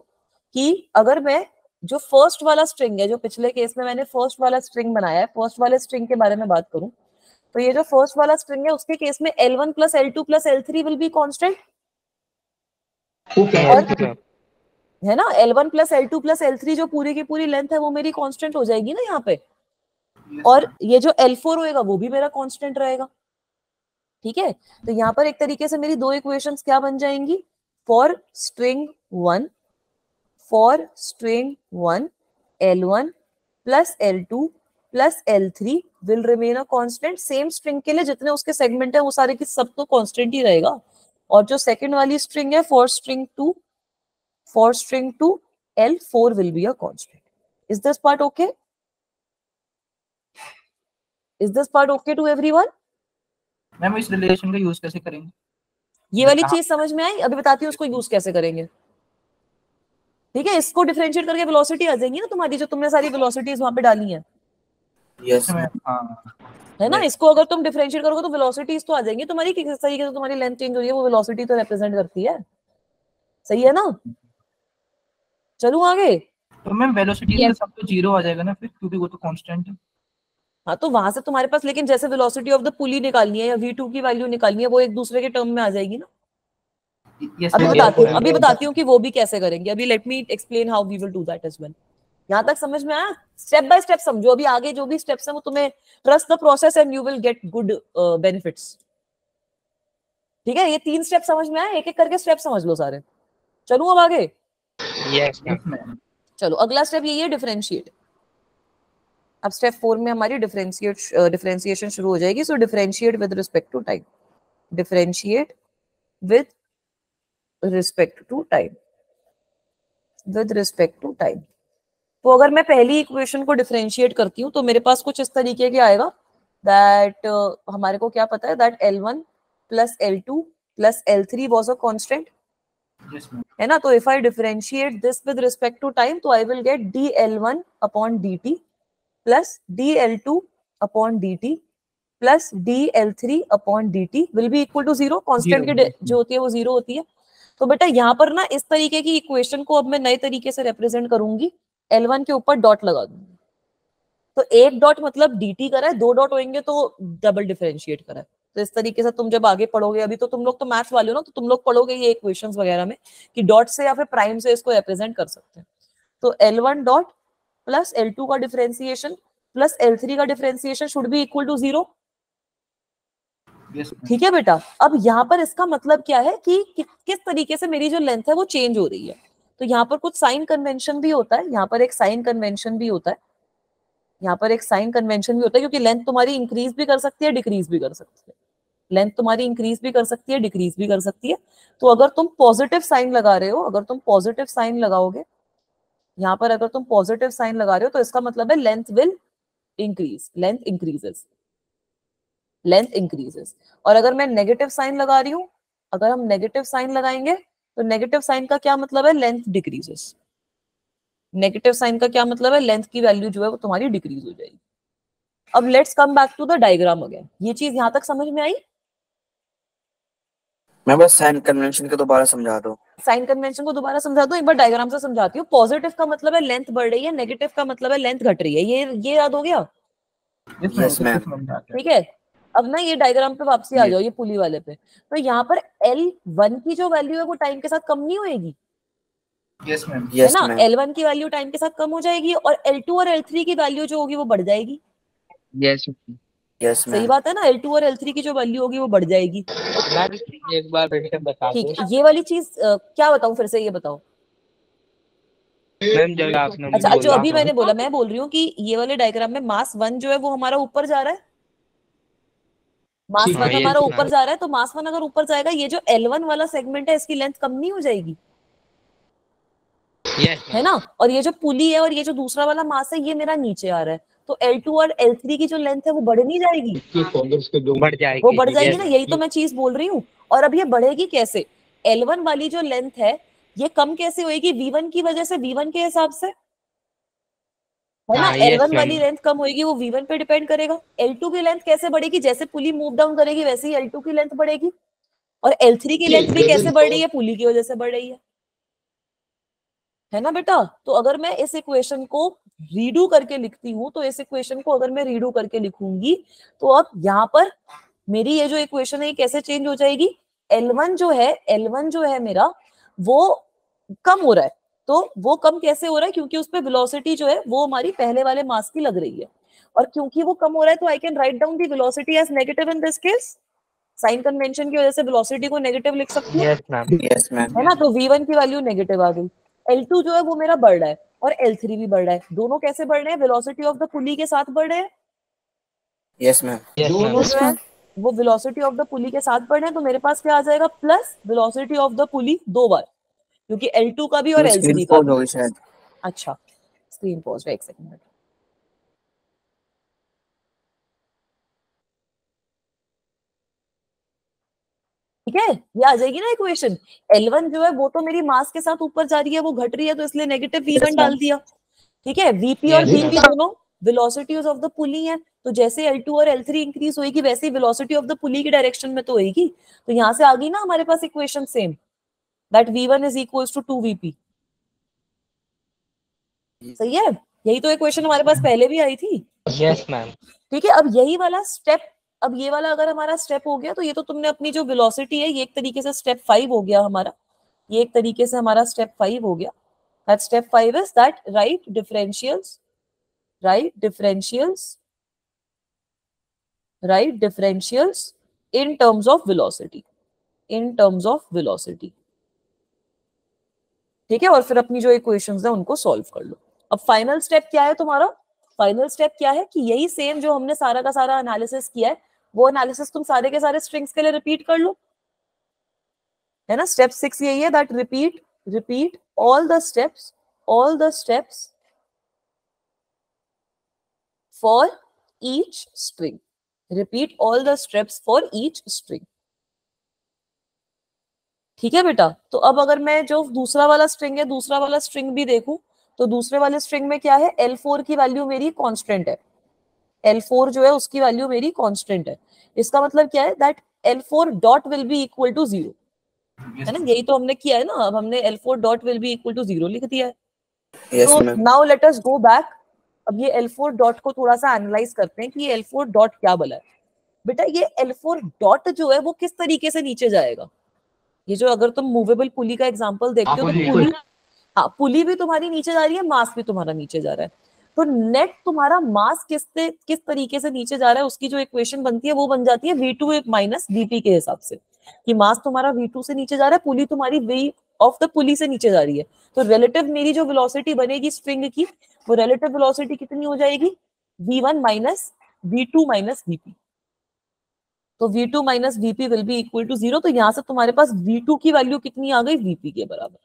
कि अगर मैं जो फर्स्ट वाला स्ट्रिंग है, जो पिछले केस में मैंने फर्स्ट वाला स्ट्रिंग बनाया है, फर्स्ट वाले स्ट्रिंग के बारे में बात करूं तो ये जो फर्स्ट वाला स्ट्रिंग है उसके केस में L1 plus L2 plus L3 will be constant, है ना। L1 plus L2 plus L3 जो पूरी की पूरी लेंथ है वो मेरी कांस्टेंट हो जाएगी ना यहाँ पे, और ये जो L4 होएगा वो भी मेरा कांस्टेंट रहेगा। ठीक है, तो यहाँ पर एक तरीके से मेरी दो इक्वेशंस क्या बन जाएंगी, for string 1 L1 plus L2 plus L3 will remain a constant. Same string के लिए जितने उसके सेगमेंट है वो सारे की सब तो कांस्टेंट ही रहेगा। और जो सेकंड वाली स्ट्रिंग है for string 2 L4 will be a constant। Is this part okay? To everyone? Ma'am इस रिलेशन का यूज कैसे करेंगे? ये वाली चीज समझ में आई? अभी बताती हूँ उसको यूज कैसे करेंगे। ठीक है, इसको डिफरेंशिएट करके वेलोसिटी आ जाएंगी ना तुम्हारी, जो तुमने सारी वेलोसिटीज वहां पे डाली हैं। Yes, ma'am. हाँ है ना। Yes. इसको अगर तुम डिफरेंशिएट करोगे तो वेलोसिटीज तो आ जाएंगी तुम्हारी, किस तरीके से तुम्हारी लेंथ चेंज हो रही है वो वेलोसिटी तो रिप्रेजेंट करती है। सही है ना। चलूं आगे। तो मैम वेलोसिटी Yes. का सब तो जीरो आ जाएगा ना फिर, क्योंकि वो तो कांस्टेंट है। हाँ तो वहां से तुम्हारे पास, लेकिन जैसे वेलोसिटी ऑफ द पुली निकालनी है या v2 की वैल्यू निकालनी है वो एक दूसरे के टर्म में आ जाएगी ना। यस अभी मैम, बताती हूँ कि वो भी कैसे करेंगे। अभी let me explain how we will do that as well. यहाँ तक समझ में आया? स्टेप बाय स्टेप समझो। अभी आगे जो भी स्टेप्स हैं वो तुम्हें, trust the process and you will get good benefits. ठीक है, ये 3 स्टेप समझ में आए? एक एक करके स्टेप समझ लो सारे। चलूं अब आगे। Yes yes ma'am. चलो अगला स्टेप यही है, डिफरेंशिएट। अब स्टेप 4 में हमारी डिफरेंशिएशन शुरू हो जाएगी। So differentiate with respect to time. Differentiate with respect to time. With respect to time. तो अगर मैं पहली इक्वेशन को डिफरेंशिएट करती हूँ तो मेरे पास कुछ इस तरीके के आएगा दैट हमारे को क्या पता है that L1 plus L2 plus L3 was a constant, yes ma'am. है ना। तो if I differentiate this with respect to time तो I will get dL1 upon dt plus dL2 upon dt plus dL3 upon dt will be equal to 0। Constant की जो होती है वो 0 होती है। तो बेटा यहाँ पर ना इस तरीके की इक्वेशन को अब मैं नए तरीके से रिप्रेजेंट करूंगी। L1 के ऊपर डॉट लगा दूंगी। तो एक डॉट मतलब dt करा है, 2 डॉट होंगे तो डबल डिफरेंशिएट करा है। तो इस तरीके से तुम जब आगे पढ़ोगे, अभी तो तुम लोग तो मैथ्स वाले हो ना, तो तुम लोग पढ़ोगे ये इक्वेशंस वगैरह में कि डॉट से या फिर प्राइम से इसको रिप्रेजेंट कर सकते हैं। तो L1 डॉट प्लस L2 का डिफरेंशिएशन प्लस L3 का differentiation should be equal to 0। Yes ma'am. ठीक है बेटा। अब यहाँ पर इसका मतलब क्या है कि किस तरीके से मेरी जो लेंथ है वो चेंज हो रही है। तो यहाँ पर कुछ साइन कन्वेंशन भी होता है, यहाँ पर एक साइन कन्वेंशन भी होता है, यहाँ पर एक साइन कन्वेंशन भी होता है, क्योंकि लेंथ तुम्हारी इंक्रीज भी कर सकती है, डिक्रीज भी कर सकती है। लेंथ तुम्हारी इंक्रीज भी कर सकती है, डिक्रीज भी कर सकती है। तो अगर तुम पॉजिटिव साइन लगा रहे हो, अगर तुम पॉजिटिव साइन लगाओगे यहाँ पर, अगर तुम पॉजिटिव साइन लगा रहे हो तो इसका मतलब है length will increase, length increases, length increases. और अगर मैं नेगेटिव साइन लगा रही हूं, अगर हम नेगेटिव साइन लगाएंगे तो नेगेटिव साइन का क्या मतलब है, लेंथ डिक्रीजेस। नेगेटिव साइन का क्या मतलब है, लेंथ की वैल्यू जो है वो तुम्हारी डिक्रीज हो जाएगी। अब let's come back to the diagram again. ये चीज यहां तक समझ में आई? मैं बस साइन कन्वेंशन को दोबारा समझा दो। साइन कन्वेंशन को दोबारा समझा दो, एक बार डायग्राम से समझाती हूँ। पॉजिटिव का मतलब है लेंथ बढ़ रही है, नेगेटिव का मतलब है लेंथ घट रही है। ये याद हो गया? Yes ma'am. ठीक है। अब ना ये डायग्राम पे वापसी आ जाओ, ये पुली वाले पे। तो यहाँ पर L1 की जो वैल्यू है वो टाइम के साथ कम नहीं होएगी, यस मैम। है ना। L1 की वैल्यू टाइम के साथ कम हो जाएगी और L2 और L3 की वैल्यू जो होगी वो बढ़ जाएगी। यस यस सही बात है ना। L2 और L3 की जो वैल्यू होगी वो बढ़ जाएगी। मैम, एक बार फिर से बता दो। ठीक, ये वाली चीज क्या बताऊं फिर से, ये बताओ। मैम जब आपने अच्छा, जो बोला अभी मैंने बोला, मैं बोल रही हूँ कि ये वाले डायग्राम में मास 1 जो है वो हमारा ऊपर जा रहा है, मास 1 हाँ, हमारा yes, ऊपर ma'am. जा रहा है। तो मास 1 अगर ऊपर जाएगा, ये जो L1 वाला सेगमेंट है इसकी लेंथ कम नहीं हो जाएगी, Yes, है ना। और ये जो पुली है और ये जो दूसरा वाला मास है ये मेरा नीचे आ रहा है, तो L2 और L3 की जो लेंथ है वो बढ़ नहीं जाएगी, बढ़ जाएगी। वो बढ़ जाएगी Yes, ना। यही तो मैं चीज बोल रही हूँ। और अब ये बढ़ेगी कैसे? L1 वाली जो लेंथ है ये कम कैसे होएगी, V1 की वजह से, V1 के हिसाब से, है ना। हाँ, yes, L1 ma'am. वाली लेंथ कम होएगी, वो V1 पे डिपेंड करेगा। L2 की लेंथ कैसे बढ़ेगी, जैसे पुली मूव डाउन करेगी वैसे ही L2 की लेंथ बढ़ेगी। और L3 की लेंथ भी कैसे बढ़ रही है, पुली की वजह से बढ़ रही है ना बेटा। तो अगर मैं इस इक्वेशन को रीडू करके लिखती हूँ, तो इस इक्वेशन को अगर मैं रीडू करके लिखूंगी तो अब यहाँ पर मेरी ये जो इक्वेशन है ये कैसे चेंज हो जाएगी। L1 जो है मेरा वो कम हो रहा है। तो वो कम कैसे हो रहा है, क्योंकि उस पर वेलोसिटी जो है वो हमारी पहले वाले मास की लग रही है। और क्योंकि वो कम हो रहा है तो I can write down the velocity as negative in this case. Sign convention की वजह से वेलोसिटी को नेगेटिव लिख सकती हूँ, Yes, ma'am. Yes ma'am. है ना। तो V1 की वैल्यू नेगेटिव आ गई। L2 जो है वो मेरा बढ़ रहा है और L3 भी बढ़ रहा है। दोनों कैसे बढ़ रहे हैं, वेलोसिटी ऑफ द पुली के साथ बढ़ रहे हैं। Yes ma'am. Yes, दोनों ma'am. जो है वो वेलोसिटी ऑफ द पुली के साथ बढ़ रहे हैं। तो मेरे पास क्या आ जाएगा, प्लस वेलोसिटी ऑफ द पुली 2 बार, क्योंकि L2 का भी और स्क्रीन L3 का पॉज भी। होगी शायद। अच्छा, स्क्रीन पॉज, एक सेकंड। ठीक है, ये आ जाएगी ना इक्वेशन। L1 जो है वो तो मेरी मास के साथ ऊपर जा रही है, वो घट रही है, तो इसलिए नेगेटिव V1 डाल दिया। ठीक है, Vp और Yes, Vp ma'am. दोनों वेलोसिटीज ऑफ द पुली है। तो जैसे L2 और L3 इंक्रीज होगी वैसे ही वेलोसिटी ऑफ द पुली की डायरेक्शन में तो होगी। तो यहाँ से आ गई ना हमारे पास equation same, that V1 is equals to 2Vp। सही है, यही तो इक्वेशन हमारे पास पहले भी आई थी। Yes ma'am. ठीक है, अब यही वाला स्टेप, अब ये वाला अगर हमारा स्टेप हो गया तो ये तो तुमने अपनी जो वेलोसिटी है ये एक तरीके से स्टेप 5 हो गया हमारा, ये एक तरीके से हमारा स्टेप 5 हो गया। That step 5 is that right differentials in terms of velocity, ठीक है, और फिर अपनी जो इक्वेशंस है उनको सॉल्व कर लो। अब फाइनल स्टेप क्या है तुम्हारा? फाइनल स्टेप क्या है कि यही सेम जो हमने सारा का सारा एनालिसिस किया है वो एनालिसिस तुम सारे के सारे स्ट्रिंग्स के लिए रिपीट कर लो, है ना। स्टेप 6 यही है, that repeat all the steps for each string, repeat all the steps for each string। ठीक है बेटा, तो अब अगर मैं जो दूसरा वाला स्ट्रिंग भी देखूं तो दूसरे वाले स्ट्रिंग में क्या है, L4 की वैल्यू मेरी कांस्टेंट है, L4 जो है उसकी वैल्यू मेरी कांस्टेंट है। इसका मतलब क्या है, that L4 dot will be equal to 0, है ना, यही तो हमने किया है ना। अब हमने L4 dot will be equal to 0 लिख दिया है। तो now let us go back, अब ये L4 डॉट को थोड़ा सा एनालाइज करते हैं कि ये L4 डॉट क्या बोला है। बेटा ये L4 डॉट जो है वो किस तरीके से नीचे जाएगा, ये जो अगर तुम मूवेबल पुली का एग्जांपल देखते हो तो पुली, हाँ पुली भी तुम्हारी नीचे जा रही है, मास भी तुम्हारा नीचे जा रहा है। तो नेट तुम्हारा मास किस तरीके से नीचे जा रहा है उसकी जो इक्वेशन बनती है वो बन जाती है V2 माइनस Vp के हिसाब से, कि मास तुम्हारा V2 से नीचे जा रहा है, पुली तुम्हारी V ऑफ द पुली से नीचे जा रही है। तो रिलेटिव मेरी जो वेलोसिटी बनेगी स्ट्रिंग की वो रिलेटिव वेलोसिटी कितनी हो जाएगी, V1 minus V2 minus Vp। तो V2 minus Vp will be equal to 0। तो यहां से तुम्हारे पास V2 की वैल्यू कितनी आ गई, Vp के बराबर।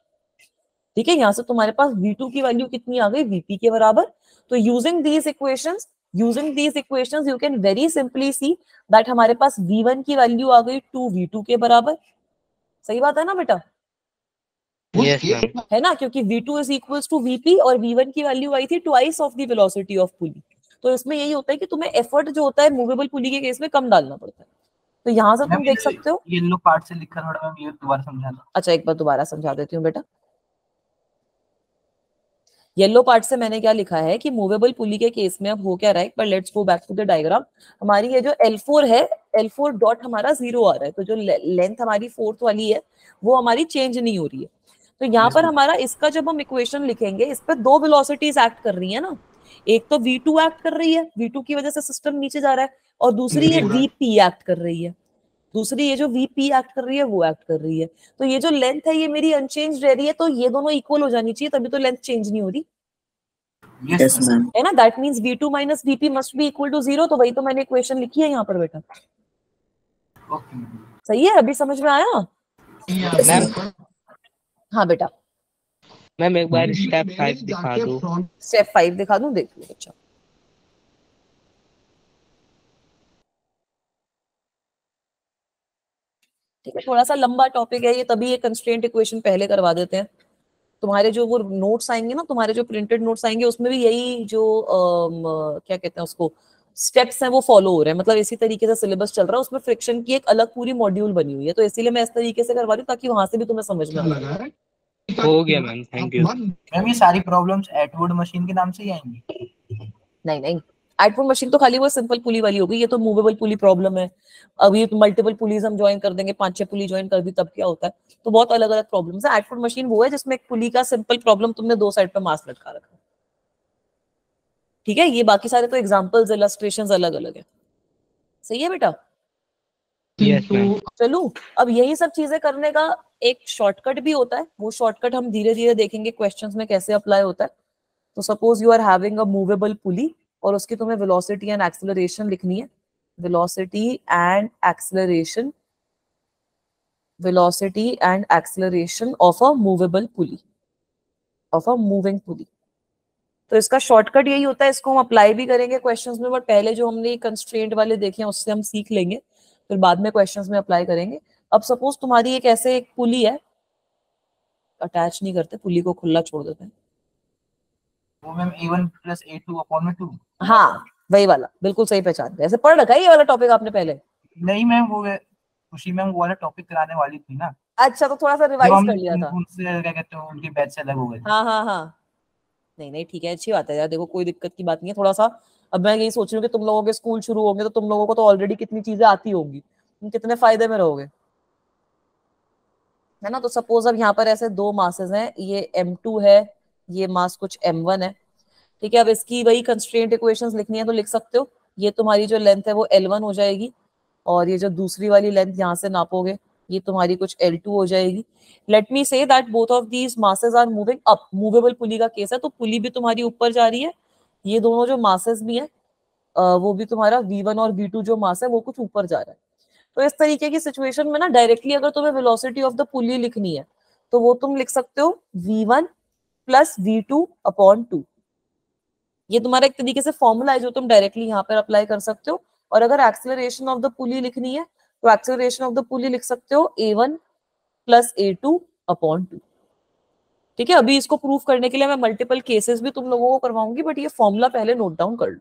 ठीक है, यहां से तुम्हारे पास V2 की वैल्यू कितनी आ गई, Vp के बराबर। तो using these equations you can very simply see that हमारे पास V1 की वैल्यू आ गई 2V2 के बराबर। सही बात है ना बेटा? Yes ma'am. है ना, क्योंकि V2 is equals to Vp और V1 की वैल्यू आई थी twice of the velocity of pulley. तो इसमें यही होता है कि तुम्हें एफर्ट जो होता है मूवेबल पुली के केस में कम डालना पड़ता है। तो यहां से तुम देख सकते हो, येलो पार्ट से लिखा थोड़ा मैं ये दोबारा समझाना। अच्छा एक बार दोबारा समझा देती हूँ बेटा। येलो पार्ट से मैंने क्या लिखा है कि मूवेबल पुली के केस में अब हो क्या रहा है, पर let's go back to the diagram. हमारी ये जो L4 है, L4 डॉट हमारा 0 आ रहा है, तो जो लेंथ हमारी फोर्थ वाली है वो हमारी चेंज नहीं हो रही है। तो यहाँ पर हमारा इसका जब हम इक्वेशन लिखेंगे इस पर दो वेलोसिटीज एक्ट कर रही है ना, एक तो V2 एक्ट कर रही है, V2 की वजह से सिस्टम नीचे जा रहा है, और दूसरी ये Vp एक्ट कर रही है, दूसरी ये जो Vp एक्ट कर रही है वो एक्ट कर रही है। तो ये जो लेंथ है ये मेरी अनचेंज रह रही है, तो ये दोनों इक्वल हो जानी चाहिए, तभी तो लेंथ चेंज नहीं हो रही। Yes ma'am. है ना, that means V2 minus Vp must be equal to 0। तो वही तो मैंने इक्वेशन लिखी है यहाँ पर बेटा। सही है, अभी समझ में आया? मैम हाँ बेटा। मैम एक बार स्टेप 5 दिखा दो। स्टेप 5 दिखा दूं, देख लो बच्चा। ठीक है, थोड़ा सा लंबा टॉपिक है ये, तभी ये कंस्ट्रेंट इक्वेशन पहले करवा देते हैं। तुम्हारे जो वो नोट्स आएंगे ना, तुम्हारे जो प्रिंटेड नोट्स आएंगे उसमें भी यही जो क्या कहते हैं उसको, स्टेप्स हैं वो फॉलो हो रहे हैं, मतलब इसी तरीके से सिलेबस चल रहा है। उसमें फ्रिक्शन की एक अलग पूरी मॉड्यूल बनी हुई है, तो इसीलिए मैं इस तरीके से करवा रही हूँ ताकि वहां से भी तुम्हें समझ में आए। हो गया मैम, थैंक यू। मैम ये सारी प्रॉब्लम्स एटवुड मशीन के नाम से ही आएंगी? नहीं नहीं, एटवुड मशीन तो खाली वो सिंपल पुली वाली होगी, ये तो मूवेबल पुली प्रॉब्लम है। अब ये मल्टीपल पुलीज हम ज्वाइन कर देंगे, 5-6 पुली ज्वाइन कर दी तब क्या होता है, तो बहुत अलग अलग प्रॉब्लम्स है। एटवुड मशीन वो है जिसमें एक पुली का सिंपल प्रॉब्लम तुमने दो साइड पे मास लटका रखा। ठीक है, ये बाकी सारे तो एग्जांपल्स इलस्ट्रेशंस अलग अलग है। सही है बेटा? Yes ma'am. चलो, अब यही सब चीजें करने का एक शॉर्टकट भी होता है, वो शॉर्टकट हम धीरे धीरे देखेंगे क्वेश्चंस में कैसे अप्लाई होता है। तो suppose you are having a movable pulley और उसकी तुम्हें वेलोसिटी एंड एक्सेलरेशन लिखनी है, velocity and acceleration of a movable pulley, of a moving pulley. तो इसका शॉर्टकट यही होता है, इसको हम अप्लाई भी करेंगे क्वेश्चंस में, बट पहले जो हमने कंस्ट्रेंट वाले देखे हैं उससे हम सीख लेंगे, फिर बाद में क्वेश्चंस में अप्लाई करेंगे। अब सपोज तुम्हारी एक ऐसे एक पुली है, अटैच नहीं करते, पुली को खुला छोड़ देते हैं। वो मैम A1 + A2 अपॉन में 2। हाँ, वही वाला, बिल्कुल सही पहचान, ऐसे पढ़ रखा है ये वाला टॉपिक आपने पहले? नहीं मैम, वो खुशी मैम वो वाला टॉपिक कराने वाली थी ना, अच्छा, तो थोड़ा सा जब रिवाइज हम कर लिया था। उनसे क्या कहते हैं, उनके बैच से अलग हो गए थे। हाँ हाँ हाँ, नहीं नहीं ठीक है, अच्छी बात है यार, देखो कोई दिक्कत की बात नहीं है। थोड़ा सा अब मैं यही सोच रही हूँ कि तुम लोगों के स्कूल शुरू होंगे तो तुम लोगों को तो ऑलरेडी कितनी चीजें आती होंगी, तुम कितने फायदे में रहोगे, है ना। तो सपोज अब यहाँ पर ऐसे दो मासेस हैं, ये M2 है, ये मास कुछ M1 है, ठीक है। अब इसकी वही कंस्ट्रेंट इक्वेशंस लिखनी है तो लिख सकते हो। ये तुम्हारी जो लेंथ है वो L1 हो जाएगी, और ये जो दूसरी वाली लेंथ यहाँ से नापोगे ये तुम्हारी कुछ L2 हो जाएगी। Let me say that both of these masses are moving up, movable pulley का केस है तो पुली भी तुम्हारी ऊपर जा रही है, ये दोनों जो मासेस भी हैं वो भी तुम्हारा V1 और V2 जो मास है वो कुछ ऊपर जा रहा है। तो इस तरीके की सिचुएशन में ना डायरेक्टली अगर तुम्हें वेलोसिटी ऑफ द पुली लिखनी है तो वो तुम लिख सकते हो V1 प्लस V2 अपॉन 2। ये तुम्हारा एक तरीके से फॉर्मूला है जो तुम डायरेक्टली यहाँ पर अप्लाई कर सकते हो। और अगर एक्सेलरेशन ऑफ द पुली लिखनी है तो एक्सेलरेशन ऑफ द पुली लिख सकते हो A1 प्लस A2 अपॉन 2। ठीक है, अभी इसको प्रूफ करने के लिए मैं मल्टीपल केसेस भी तुम लोगों को करवाऊंगी, बट ये फॉर्मूला पहले नोट डाउन कर लो।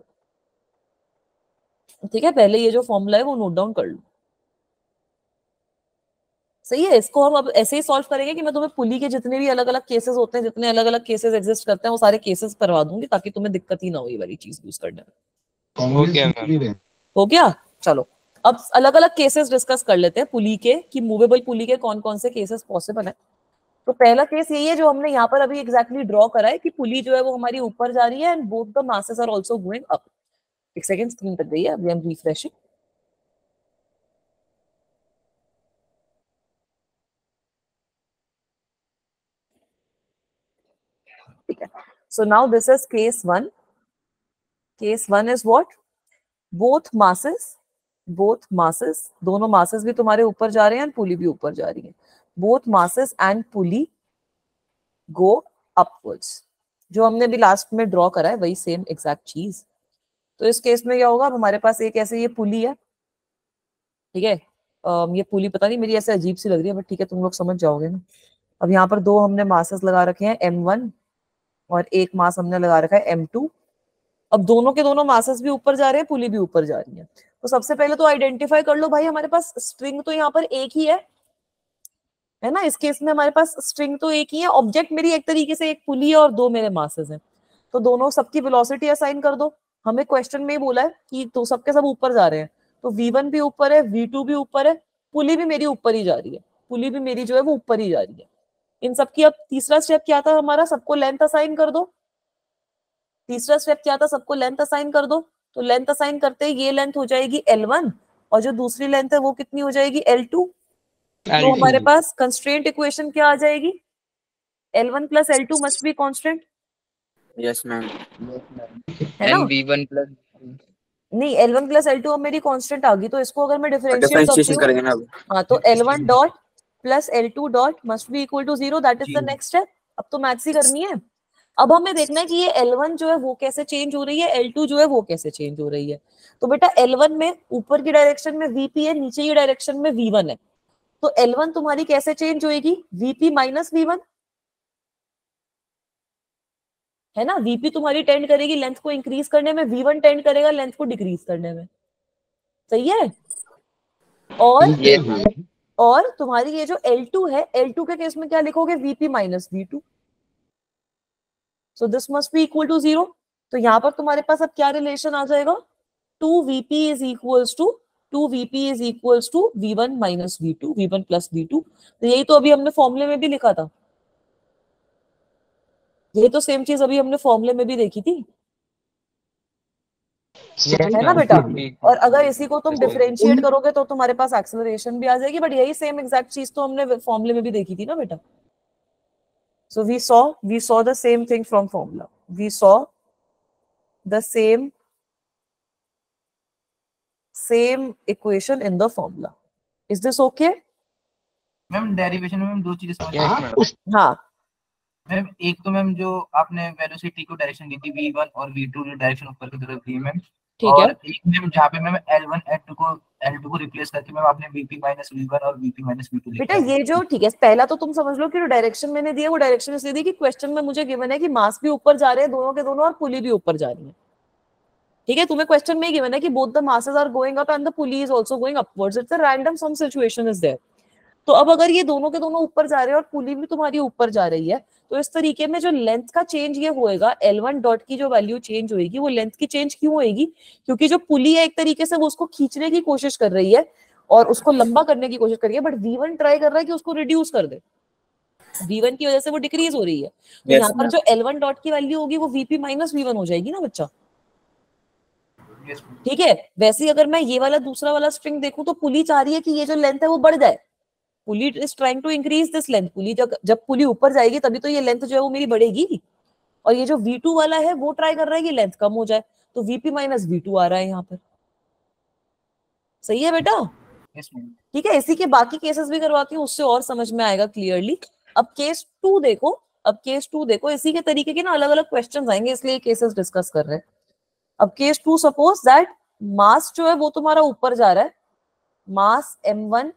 ठीक है, पहले ये जो फॉर्मूला है वो नोट डाउन कर लो। सही है, इसको हम अब ऐसे ही सॉल्व करेंगे कि मैं तुम्हें पुली के जितने भी अलग अलग केसेस होते हैं, जितने अलग अलग केसेस एग्जिस्ट करते हैं, वो सारे केसेस करवा दूंगी ताकि तुम्हें दिक्कत ही ना हो ये वाली चीज यूज करने में। हो गया, चलो अब अलग अलग केसेस डिस्कस कर लेते हैं पुली के, कि मूवेबल पुली के कौन कौन से केसेस पॉसिबल है। तो पहला केस यही है जो हमने यहाँ पर अभी एग्जैक्टली ड्रॉ करा है, कि पुली जो है वो हमारी ऊपर जा रही है and both the masses are also going up. एक सेकंड, स्क्रीन तक गई है, अभी हम रिफ्रेशिंग। ठीक है, so now this is case 1। Case 1 is what, both masses, दोनों मासेस भी तुम्हारे ऊपर जा रहे हैं एंड पुली भी ऊपर जा रही है। Both masses and pulley go upwards. जो हमने भी लास्ट में ड्रॉ करा है वही सेम एग्जैक्ट चीज। तो इस केस में क्या होगा, अब हमारे पास एक ऐसे ये पुली है, ठीक है। ये पुली पता नहीं मेरी ऐसे अजीब सी लग रही है, बट ठीक है तुम लोग समझ जाओगे ना। अब यहाँ पर दो हमने मासेस लगा रखे हैं M1 और एक मास हमने लगा रखा है M2। अब दोनों के दोनों मासेस भी ऊपर जा रहे हैं, पुली भी ऊपर जा रही है। तो सबसे पहले तो आइडेंटिफाई कर लो भाई, हमारे पास स्ट्रिंग तो यहाँ पर एक ही है ना। इस केस में हमारे पास स्ट्रिंग तो एक ही है, ऑब्जेक्ट मेरी एक तरीके से एक पुली है और दो मेरे मासेस हैं, तो दोनों सबकी वेलोसिटी असाइन कर दो। हमें क्वेश्चन में ही बोला है कि तो सबके सब ऊपर जा रहे हैं, तो V1 भी ऊपर है, V2 भी ऊपर है, पुली भी मेरी ऊपर ही जा रही है, पुली भी मेरी जो है वो ऊपर ही जा रही है इन सबकी। अब तीसरा स्टेप क्या था हमारा, सबको लेंथ असाइन कर दो। तीसरा स्टेप क्या था, सबको लेंथ असाइन कर दो। तो लेंथ असाइन करते ही ये लेंथ हो जाएगी L1 और जो दूसरी लेंथ है वो कितनी हो जाएगी L2। तो हमारे पास कंस्ट्रेंट इक्वेशन क्या आ जाएगी, L1 plus L2 must be constant. Yes ma'am. है ना, V1 प्लस नहीं L1 प्लस L2 अब मेरी कांस्टेंट आ गई, तो इसको अगर मैं डिफरेंशिएट करती डिफरेंशिएशन हूँ, करेंगे ना अब। हाँ, तो L1 dot plus L2 dot must be equal to 0, that is the next step. अब तो मैथ्स ही करनी है। अब हमें देखना है कि ये L1 जो है वो कैसे चेंज हो रही है, L2 जो है वो कैसे चेंज हो रही है। तो बेटा L1 में ऊपर की डायरेक्शन में VP है, नीचे की डायरेक्शन में V1 है, तो L1 तुम्हारी कैसे चेंज होएगी, VP माइनस V1, है ना। VP तुम्हारी टेंड करेगी लेंथ को इंक्रीज करने में, V1 टेंड करेगा लेंथ को डिक्रीज करने में। सही है। और तुम्हारी ये जो L2 है, L2 के केस में क्या लिखोगे, VP minus V2, so this must be equal to 0। तो यहाँ पर तुम्हारे पास अब क्या रिलेशन आ जाएगा, 2VP is equals to 2VP is equals to V1 minus V2, V1 plus V2। तो यही तो अभी हमने फॉर्मूले में भी लिखा था, यही तो सेम चीज अभी हमने फॉर्मूले में भी देखी थी, है ना बेटा। और अगर इसी को तुम डिफरेंशिएट करोगे तो तुम्हारे पास एक्सेलरेशन भी आ जाएगी, बट यही सेम एग्जैक्ट चीज तो हमने फॉर्मूले में भी देखी थी ना बेटा। So we saw the same thing from formula. We saw the same equation in the formula. Is this okay? Ma'am derivation में मैम दो चीजें समझ हाँ मैम, एक तो मैम जो आपने वेलोसिटी को डायरेक्शन दी थी V1 और V2 जो डायरेक्शन ऊपर की तरफ दी मैम, ठीक है। और एक मैम जहाँ पे मैम L1 को रिप्लेस करके मैम आपने VP माइनस V1 और VP माइनस V2 बेटा ये जो, ठीक है, पहला तो तुम समझ लो कि जो डायरेक्शन मैंने दिया वो डायरेक्शन इसलिए दी कि क्वेश्चन में मुझे गिवन है कि मास भी ऊपर जा रहे हैं दोनों के दोनों और पुली भी ऊपर जा रही है। ठीक है, तुम्हें क्वेश्चन में गिवन है कि both the masses are going up and the pulley is also going upwards, it's a random some situation is there. तो अब अगर ये दोनों के दोनों ऊपर जा रहे हैं और पुली भी तुम्हारी ऊपर जा रही है, तो इस तरीके में जो लेंथ का चेंज ये होएगा, L1 डॉट की जो वैल्यू चेंज होएगी वो लेंथ की चेंज क्यों होएगी? क्योंकि जो पुली है एक तरीके से वो उसको खींचने की कोशिश कर रही है और उसको लंबा करने की कोशिश कर रही है, बट V1 ट्राई कर रहा है कि उसको रिड्यूस कर दे, V1 की वजह से वो डिक्रीज हो रही है। तो Yes, यहाँ पर ma'am. जो L1 डॉट की वैल्यू होगी वो VP माइनस V1 हो जाएगी ना बच्चा। Yes, ma'am. ठीक है, वैसे ही अगर मैं ये वाला दूसरा वाला स्ट्रिंग देखूं तो पुली चाह रही है कि ये जो लेंथ है वो बढ़ जाए, pulley is trying to increase this length. Pulley जब पुली ऊपर जाएगी तभी तो ये लेंथ जो है वो मेरी बढ़ेगी, और ये जो V2 वाला है वो ट्राई कर रहा है कि लेंथ कम हो जाए, तो VP माइनस V2 आ रहा है यहाँ पर। सही है बेटा? Yes, ma'am. ठीक है, इसी के बाकी केसेस भी करवाती हूँ, उससे और समझ में आएगा क्लियरली। अब केस 2 देखो, अब केस 2 देखो, इसी के तरीके के ना अलग अलग क्वेश्चंस आएंगे, इसलिए केसेस डिस्कस कर रहे हैं। अब केस 2, सपोज दैट मास जो है वो तुम्हारा ऊपर जा रहा है, मास M1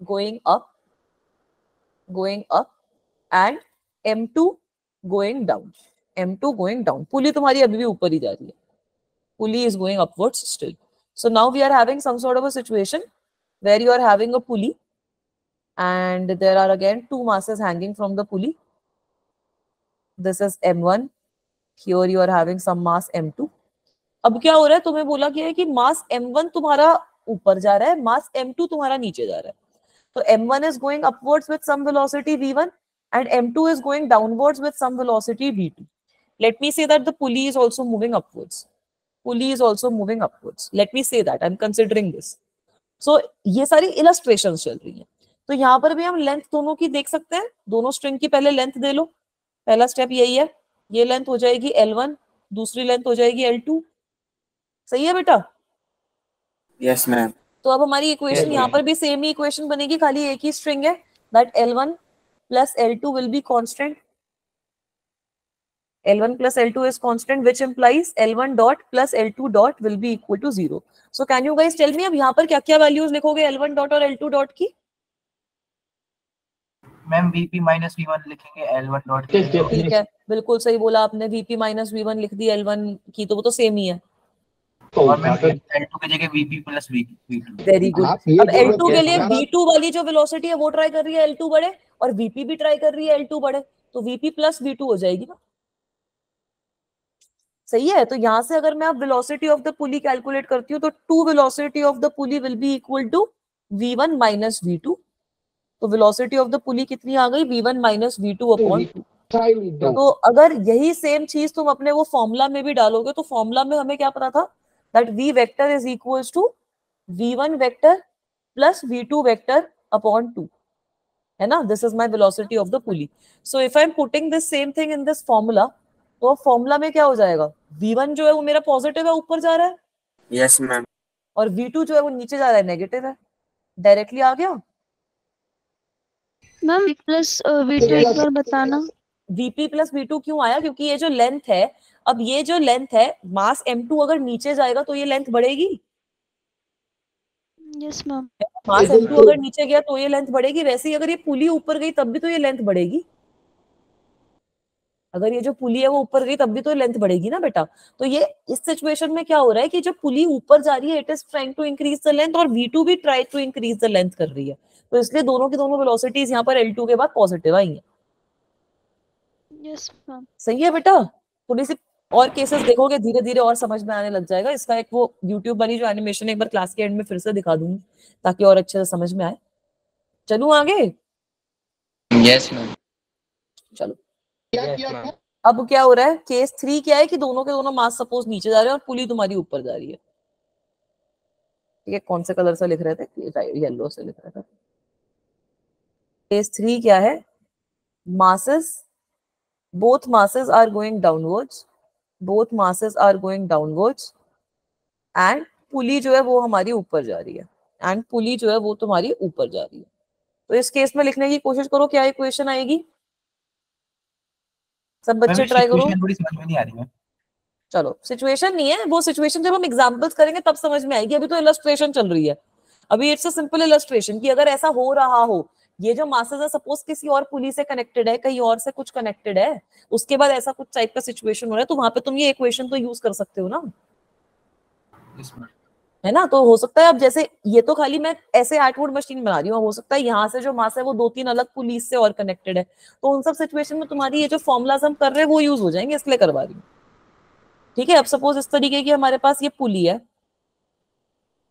going up and M2 going down, M2 going down, पुली तुम्हारी अभी भी ऊपर ही जा रही है, पुली is going upwards still. So now we are having some sort of a situation where you are having a pulley and there are again two masses hanging from the pulley. This is M1, here you are having some mass M2. अब क्या हो रहा है, तुम्हें बोला गया है कि मास M1 तुम्हारा ऊपर जा रहा है, मास M2 तुम्हारा नीचे जा रहा है। तो M1 is going upwards with some velocity V1 and M2 is going downwards with some velocity V2. Let me say that the pulley is also moving upwards. Pulley is also moving upwards. Let me say that I'm considering this. So ये सारी illustrations चल रही हैं। तो यहाँ पर भी हम लेंथ दोनों की देख सकते हैं, दोनों स्ट्रिंग की पहले लेंथ दे लो, पहला स्टेप यही है। ये लेंथ हो जाएगी L1, दूसरी लेंथ हो जाएगी L2। सही है बेटा? Yes, ma'am. तो अब हमारी इक्वेशन यहाँ पर भी सेम ही इक्वेशन बनेगी, खाली एक ही स्ट्रिंग है, that L1 plus L2 will be constant. L1 plus L2 is constant, which implies L1 dot plus L2 dot will be equal to 0. So can you guys tell me अब यहाँ पर क्या क्या वैल्यूज लिखोगे L1 dot और L2 dot की? मैम VP माइनस V1 लिखेंगे L1 डॉट की। ठीक है, बिल्कुल सही बोला आपने, VP माइनस V1 लिख दी L1 की, तो वो तो सेम ही है। और मैम L2 की जगह VP plus V2। Very good. अब L2 के लिए V2 वाली जो वेलोसिटी है वो ट्राई कर रही है L2 बढ़े, और VP भी ट्राई कर रही है L2 बढ़े, तो VP प्लस V2 हो जाएगी ना। सही है, तो यहां से अगर मैं अब velocity of the pulley calculate करती हूँ तो two velocity of the pulley will be equal to V1 minus V2। तो वेलोसिटी ऑफ द पुली कितनी आ गई? V1 minus V2 upon 2। तो अगर यही सेम चीज तुम अपने वो फॉर्मूला में भी डालोगे तो फॉर्मूला में हमें क्या पता था, that V vector is equals to V1 vector plus V2 vector upon 2, है ना? This is my velocity of the pulley. So if I am putting this same thing in this formula, तो फॉर्मूला में क्या हो जाएगा, V1 जो है वो मेरा पॉजिटिव है, ऊपर जा रहा है, Yes, ma'am. और V2 जो है वो नीचे जा रहा है, नेगेटिव है। डायरेक्टली आ गया। मैम प्लस V2 एक बार बताना। VP प्लस V2 क्यों आया? क्योंकि ये जो लेंथ है, अब ये जो लेंथ है, मास M2 अगर नीचे जाएगा तो ये लेंथ बढ़ेगी। Yes ma'am. मास M2 अगर नीचे गया तो ये लेंथ बढ़ेगी। वैसे ही अगर ये पुली ऊपर गई तब भी तो ये लेंथ बढ़ेगी। अगर ये जो पुली है वो ऊपर गई तब भी तो लेंथ बढ़ेगी ना बेटा। तो ये इस सिचुएशन में क्या हो रहा है कि जो पुली ऊपर जा रही है, it is trying to increase the length, और V2 भी try to increase the length कर रही है। तो इसलिए दोनों की दोनों वेलोसिटीज यहाँ पर L2 के बाद पॉजिटिव आई है। Yes ma'am. सही है बेटा? थोड़ी सी और केसेस देखोगे, धीरे धीरे और समझ में आने लग जाएगा। इसका एक वो YouTube वाली जो एनिमेशन एक बार क्लास के एंड में फिर से दिखा दूंगी ताकि और अच्छे से समझ में आए। चलूं आगे? Yes, ma'am. चलो। Yes, ma'am. अब क्या हो रहा है, केस 3 क्या है कि दोनों के दोनों मास सपोज नीचे जा रहे हैं और पुली तुम्हारी ऊपर जा रही है। ठीक है, कौन से कलर से लिख रहे थे? येलो से लिख रहे थे। केस 3 क्या है, masses, both masses are going downwards, both masses are going downwards and पुली जो है वो हमारी ऊपर जा रही है, एंड पुली जो है वो तुम्हारी ऊपर जा रही है। तो इस केस में लिखने की कोशिश करो, क्या इक्वेशन आएगी? सब बच्चे ट्राई करो। थोड़ी समझ में नहीं आ रही है। चलो, सिचुएशन नहीं है वो, सिचुएशन जब हम एग्जांपल्स करेंगे तब समझ में आएगी, अभी तो इलस्ट्रेशन चल रही है। अभी इट्स अ सिंपल इलस्ट्रेशन कि अगर ऐसा हो रहा हो, ये जो मासेस है सपोज किसी और पुली से कनेक्टेड है, कहीं और से कुछ कनेक्टेड है, उसके बाद ऐसा कुछ टाइप का सिचुएशन हो रहा है, तो वहां पे तुम ये इक्वेशन तो यूज कर सकते हो ना। Yes, ma'am. है ना। तो हो सकता है अब जैसे ये तो खाली मैं ऐसे 8 वोल्ट मशीन बना रही हूँ, हो सकता है यहाँ से जो मास है वो 2-3 अलग पुलीस से और कनेक्टेड है, तो उन सब सिचुएशन में तुम्हारी ये जो फॉर्मुलाज हम कर रहे हैं वो यूज हो जाएंगे, इसलिए करवा रही हूँ। ठीक है, अब सपोज इस तरीके की हमारे पास ये पुली है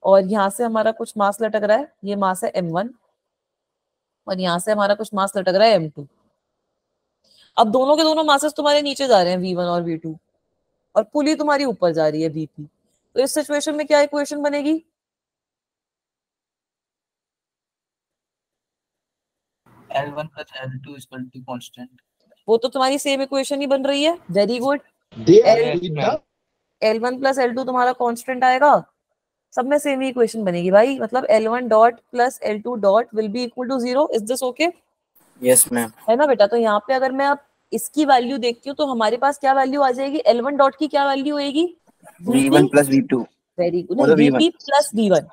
और यहाँ से हमारा कुछ मास लटक रहा है, ये मास है m1 और यहाँ से हमारा कुछ मास लटक रहा है m2। अब दोनों के दोनों मासेस तुम्हारे नीचे जा रहे हैं v1 और v2 और पुली तुम्हारी ऊपर जा रही है vp। तो इस सिचुएशन में क्या इक्वेशन बनेगी? L1 plus L2 is equal to constant. वो तो तुम्हारी सेम इक्वेशन ही बन रही है। Very good. L1 plus L2 तुम्हारा कांस्टेंट आएगा, सब में सेम ही इक्वेशन बनेगी भाई, मतलब L1 dot plus L2 dot will be equal to 0। Is this okay? Yes ma'am. है ना बेटा। तो यहाँ पे अगर मैं अब इसकी वैल्यू देखती हूँ तो हमारे पास क्या वैल्यू आ जाएगी? L1 डॉट की क्या वैल्यू आएगी? V1 plus V2। Very good. मतलब Vp plus V1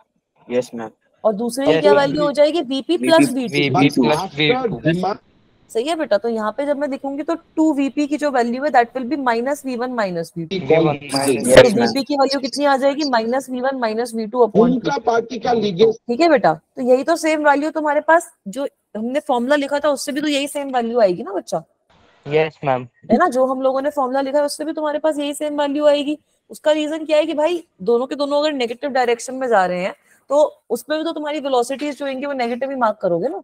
yes ma'am. और दूसरे की क्या वैल्यू हो जाएगी? Vp plus V2। VP plus V2। सही है बेटा। तो यहाँ पे जब मैं देखूंगी तो 2Vp की जो वैल्यू है that will be minus V1 minus V2। तो Vp की वैल्यू कितनी आ जाएगी? Minus V1 minus V2 upon 2। ठीक है बेटा। तो यही तो सेम वैल्यू तुम्हारे पास जो हमने फॉर्मूला लिखा था उससे भी तो यही सेम वैल्यू आएगी ना बच्चा, यस मैम। है ना। जो हम लोगों ने फॉर्मूला लिखा है उससे भी तुम्हारे पास यही सेम वैल्यू आएगी। उसका रीजन क्या है कि भाई दोनों के दोनों अगर नेगेटिव डायरेक्शन में जा रहे हैं तो उसमें भी तो तुम्हारी वेलोसिटीज जो होंगी वो नेगेटिव ही मार्क करोगे ना।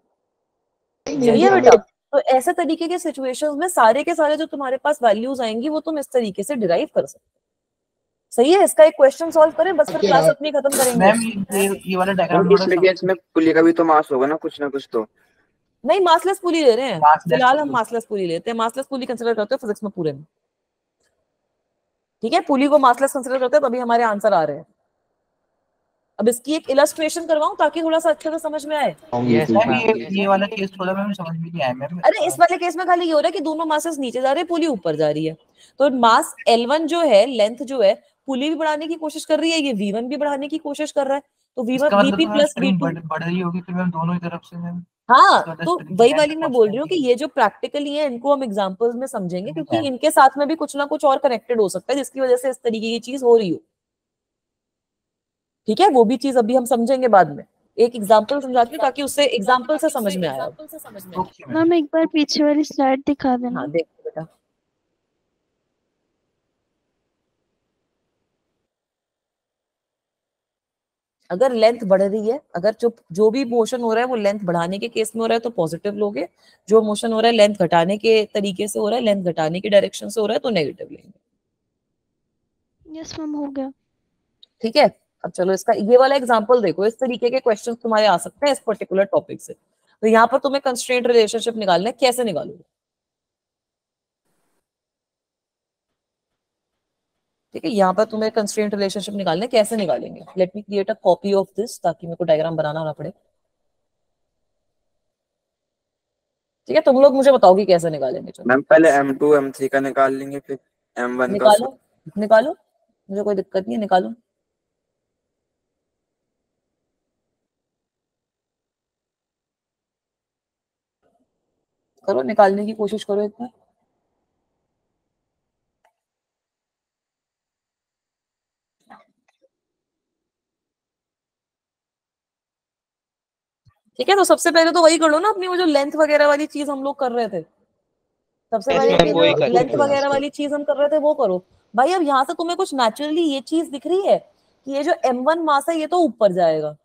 सही है बेटा। तो ऐसे तरीके के सिचुएशंस में सारे के सारे जो तुम्हारे पास वैल्यूज आएंगी वो तुम इस तरीके से डिराइव कर सकते हो। सही है। इसका एक क्वेश्चन सॉल्व करें, बस फिर क्लास अपनी खत्म करेंगे। मैम ये वाला डायग्राम थोड़ा इसमें केस में पुली का भी तो मास होगा ना कुछ तो। नहीं, मासलेस पुली ले रहे हैं Massless फिलहाल, हम पुली। मासलेस पुली लेते हैं। मासलेस पुली कंसिडर करते हैं फिजिक्स में पूरे में। ठीक है, पुली को मासलेस कंसिडर करते हैं तभी हमारे आंसर आ रहे हैं। अब इसकी एक इलस्ट्रेशन करवाऊं ताकि थोड़ा सा अच्छे से समझ में आए। Yes ma'am ma'am. ये वाला केस थोड़ा मैम समझ में नहीं आया मैम। अरे इस वाले केस में खाली ये हो रहा है कि दोनों मासेस नीचे जा रहे हैं, पुली ऊपर जा रही है। तो मास L1 जो है, लेंथ जो है, पुली भी बढ़ाने की कोशिश कर रही है, ये V1 भी बढ़ाने की कोशिश कर रहा है। तो V1 इसका मतलब Vp तो मैम प्लस स्ट्रिंग V2। बढ़ रही होगी फिर मैम दोनों ही तरफ से मैम। हाँ, इसका तो स्ट्रिंग वही की वाली लेंथ मैं बोल रही हूँ कि कांस्टेंट ये जो प्रैक्टिकली है इनको हम एग्जांपल्स में समझेंगे, क्योंकि है। इनके साथ में भी कुछ ना कुछ और कनेक्टेड हो सकता है जिसकी वजह से इस तरीके की चीज हो रही हो। ठीक है, वो भी चीज अभी हम समझेंगे बाद में। एक एग्जांपल समझाती हूँ ताकि उससे एग्जांपल से समझ में आया। Okay ma'am. मैम एक बार पीछे वाली स्लाइड दिखा देना। हाँ देखो बेटा, अगर लेंथ बढ़ रही है, अगर जो भी मोशन हो रहा है वो लेंथ बढ़ाने के केस में हो रहा है तो पॉजिटिव लोगे, जो मोशन हो रहा है लेंथ घटाने के तरीके से हो रहा है, लेंथ घटाने की डायरेक्शन से हो रहा है तो नेगेटिव लेंगे। यस मैम, हो गया। ठीक है। अब चलो इसका ये वाला एग्जांपल देखो, इस तरीके के क्वेश्चन तुम्हारे आ सकते हैं इस पर्टिकुलर टॉपिक से। तो यहाँ पर तुम्हें कंस्ट्रेंट रिलेशनशिप निकालना है, कैसे निकालोगे? ठीक है, यहाँ पर तुम्हें कंस्ट्रेंट रिलेशनशिप निकालना है, कैसे निकालेंगे? Let me create a copy of this ताकि मेरे को डायग्राम बनाना ना पड़े। ठीक है, तुम लोग मुझे बताओगे कैसे निकालेंगे। चलो मैम पहले M2 M3 का निकाल लेंगे फिर M1 का। निकालो निकालो, मुझे कोई दिक्कत नहीं है, निकालो। करो, निकालने की कोशिश करो एक बार। ठीक है, तो सबसे पहले तो वही कर लो ना, अपनी वो जो लेंथ वगैरह वाली चीज हम लोग कर रहे थे। सबसे Yes, पहले ma'am, अपनी वही जो करेंगे। लेंथ वगैरह वाली चीज हम कर रहे थे वो करो। भाई अब यहाँ से तुम्हें कुछ नेचुरली ये चीज दिख रही है कि ये जो M1 मास है ये तो ऊपर जाएगा।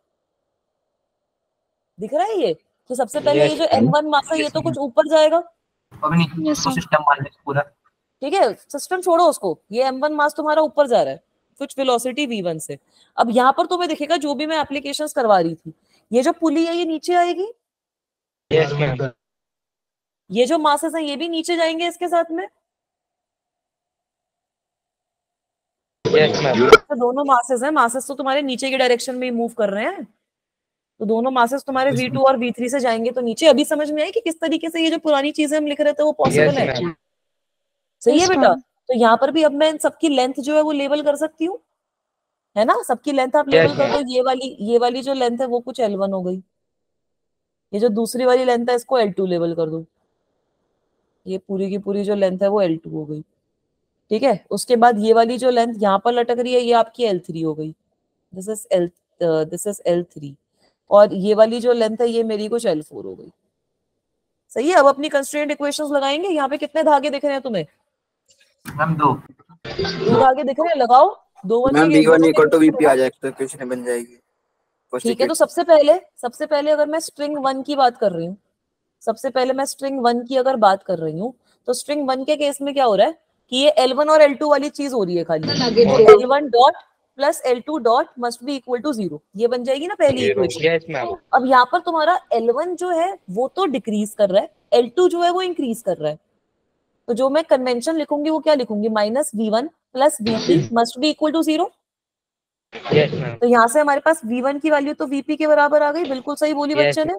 दिख रहा है ये कि सबसे पहले ये यस जो M1 मास है ये तो कुछ ऊपर जाएगा। अब नहीं Yes, उसको ma'am. सिस्टम मान लें पूरा। ठीक है, सिस्टम छोड़ो उसको, ये M1 मास तुम्हारा ऊपर जा रहा है कुछ वेलोसिटी V1 से। अब यहाँ पर तुम्हें दिखेगा जो भी मैं एप्लीकेशंस करवा रही थी, ये जो पुली है ये नीचे आएगी, यस मैम। ये जो मासेस हैं ये भी नीचे जाएंगे इसके साथ में। Yes ma'am. तो दोनों मासेस हैं, मासेस तो तुम्हारे नीचे की डायरेक्शन में ही मूव कर रहे हैं, तो दोनों मासेस तुम्हारे V2 और V3 से जाएंगे तो नीचे। अभी समझ में आई कि किस तरीके से ये जो पुरानी चीजें हम लिख रहे थे वो पॉसिबल यस है। मैम। सही है Yes, बेटा। ma'am. तो यहाँ पर भी अब मैं इन सबकी लेंथ जो है वो लेवल कर सकती हूँ, है ना। सबकी लेंथ आप लेवल Yes, कर दो। ma'am. ये वाली जो लेंथ है वो कुछ L1 हो गई, ये जो दूसरी वाली लेंथ है इसको L2 लेवल कर दो, ये पूरी की पूरी जो लेंथ है वो L2 हो गई। ठीक है, उसके बाद ये वाली जो लेंथ यहाँ पर लटक रही है ये आपकी L3 हो गई। दिस इज L3 और ये वाली जो लेंथ है ये मेरी कुछ L4 हो गई। सही है। अब अपनी कंस्ट्रेंट इक्वेशंस लगाएंगे। यहाँ पे कितने धागे दिख रहे हैं तुम्हें? मैम 2 धागे दिख रहे हैं, लगाओ। Ma'am V1 equal to VP आ जाएगा तो इक्वेशन बन जाएगी। ठीक है, तो सबसे पहले अगर मैं स्ट्रिंग 1 की बात कर रही हूँ, सबसे पहले मैं स्ट्रिंग 1 की अगर बात कर रही हूँ तो स्ट्रिंग 1 के केस में क्या हो रहा है कि ये L1 और L2 वाली चीज हो रही है खाली। L1 dot plus L2 dot must be equal to 0, ये बन जाएगी ना पहली इक्वेशन। अब यहाँ पर तुम्हारा L1 जो है वो तो डिक्रीज कर रहा है, L2 जो है वो इंक्रीज कर रहा है। तो जो मैं कन्वेंशन लिखूंगी वो क्या लिखूंगी? Minus V1 plus VP must be equal to 0। तो यहाँ से हमारे पास V1 की वैल्यू तो VP के बराबर आ गई। बिल्कुल सही बोली बच्चे ने।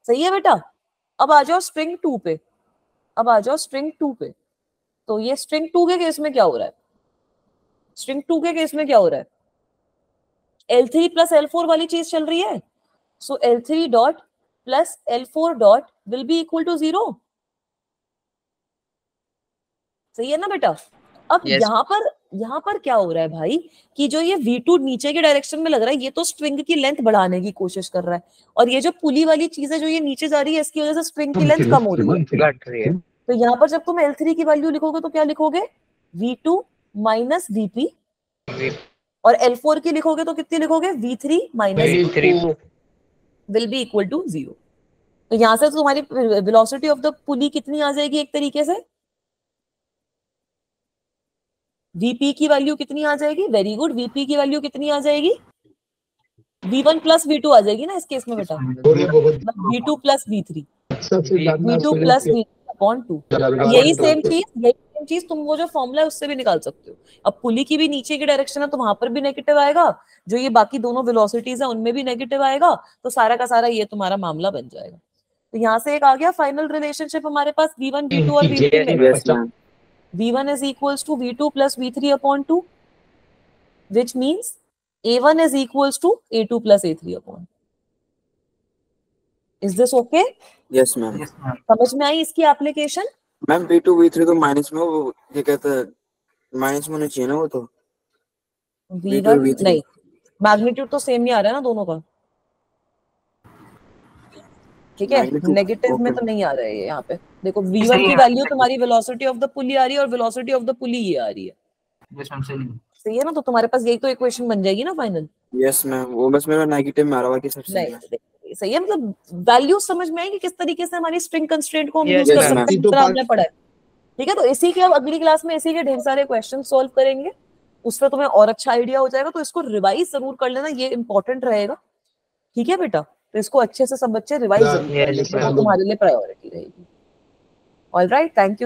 सही है बेटा। अब आ जाओ स्ट्रिंग 2 पे। तो ये स्ट्रिंग 2 के केस में क्या हो रहा है? स्ट्रिंग 2 के केस में क्या हो रहा है? L3 प्लस L4 वाली चीज चल रही है। So L3 dot plus L4 dot will be equal to 0। सही है ना बेटा? अब यहाँ पर क्या हो रहा है भाई कि जो ये V2 नीचे के डायरेक्शन में लग रहा है, ये तो स्ट्रिंग की लेंथ बढ़ाने की कोशिश कर रहा है, और ये जो पुली वाली चीज है जो ये नीचे जा रही है, इसकी वजह से स्ट्रिंग की लेंथ कम हो रही है। तो यहाँ पर जब तुम L3 की वैल्यू लिखोगे तो क्या लिखोगे? V2 माइनस VP, और L4 की लिखोगे तो कितनी लिखोगे? V3 minus will be equal to 0। तो यहाँ से तो तुम्हारी वेलोसिटी ऑफ द पुली कितनी आ जाएगी? एक तरीके से VP की वैल्यू कितनी आ जाएगी? Very good. VP की वैल्यू कितनी आ जाएगी? V1 प्लस V2 आ जाएगी ना इस केस में बेटा। V2 plus V3, V2 plus V3 upon 2। यही सेम चीज तुम वो जो फॉर्मूला है उससे भी निकाल सकते हो। अब पुली की भी नीचे की डायरेक्शन है तो वहां पर भी नेगेटिव आएगा, जो ये बाकी दोनों वेलोसिटीज है उनमें भी नेगेटिव आएगा, तो सारा का सारा ये तुम्हारा मामला बन जाएगा। तो यहाँ से एक आ गया फाइनल रिलेशनशिप हमारे पास V1, V2 और V3 में। V1 is equals to V2 plus V3 upon 2, which means A1 is equals to A2 plus A3 upon 2. Is this okay? Yes ma'am. समझ में आई इसकी एप्लीकेशन? मैम V2 V3 तो माइनस में, वो ये कहता है माइनस में होना चाहिए ना वो तो। V1 नहीं, मैग्नीट्यूड तो सेम ही आ रहा है ना दोनों का। ठीक है, नेगेटिव में तो नहीं आ रहा है ये। यहाँ पे देखो V1 की वैल्यू तुम्हारी वेलोसिटी ऑफ द पुली आ रही है और वेलोसिटी ऑफ द पुली ये आ रही है। सही है ना? तो तुम्हारे पास यही तो इक्वेशन बन जाएगी ना फाइनल। यस मैम, वो बस मेरा नेगेटिव में आ रहा है कि सबसे नहीं सही है। मतलब वैल्यू समझ में आएगी किस तरीके से हमारी स्ट्रिंग कंस्ट्रेंट को हम यूज कर सकते हैं, तो आपने पढ़ा है। ठीक है, तो इसी के अब अगली क्लास में इसी के ढेर सारे क्वेश्चन सॉल्व करेंगे, उससे तुम्हें और अच्छा आइडिया हो जाएगा। तो इसको रिवाइज जरूर कर लेना, ये इंपॉर्टेंट रहेगा। ठीक है बेटा, तो इसको अच्छे से सब बच्चे रिवाइज जरूर कर लेना, तुम्हारे लिए प्रायोरिटी रहेगी। Alright, thank you.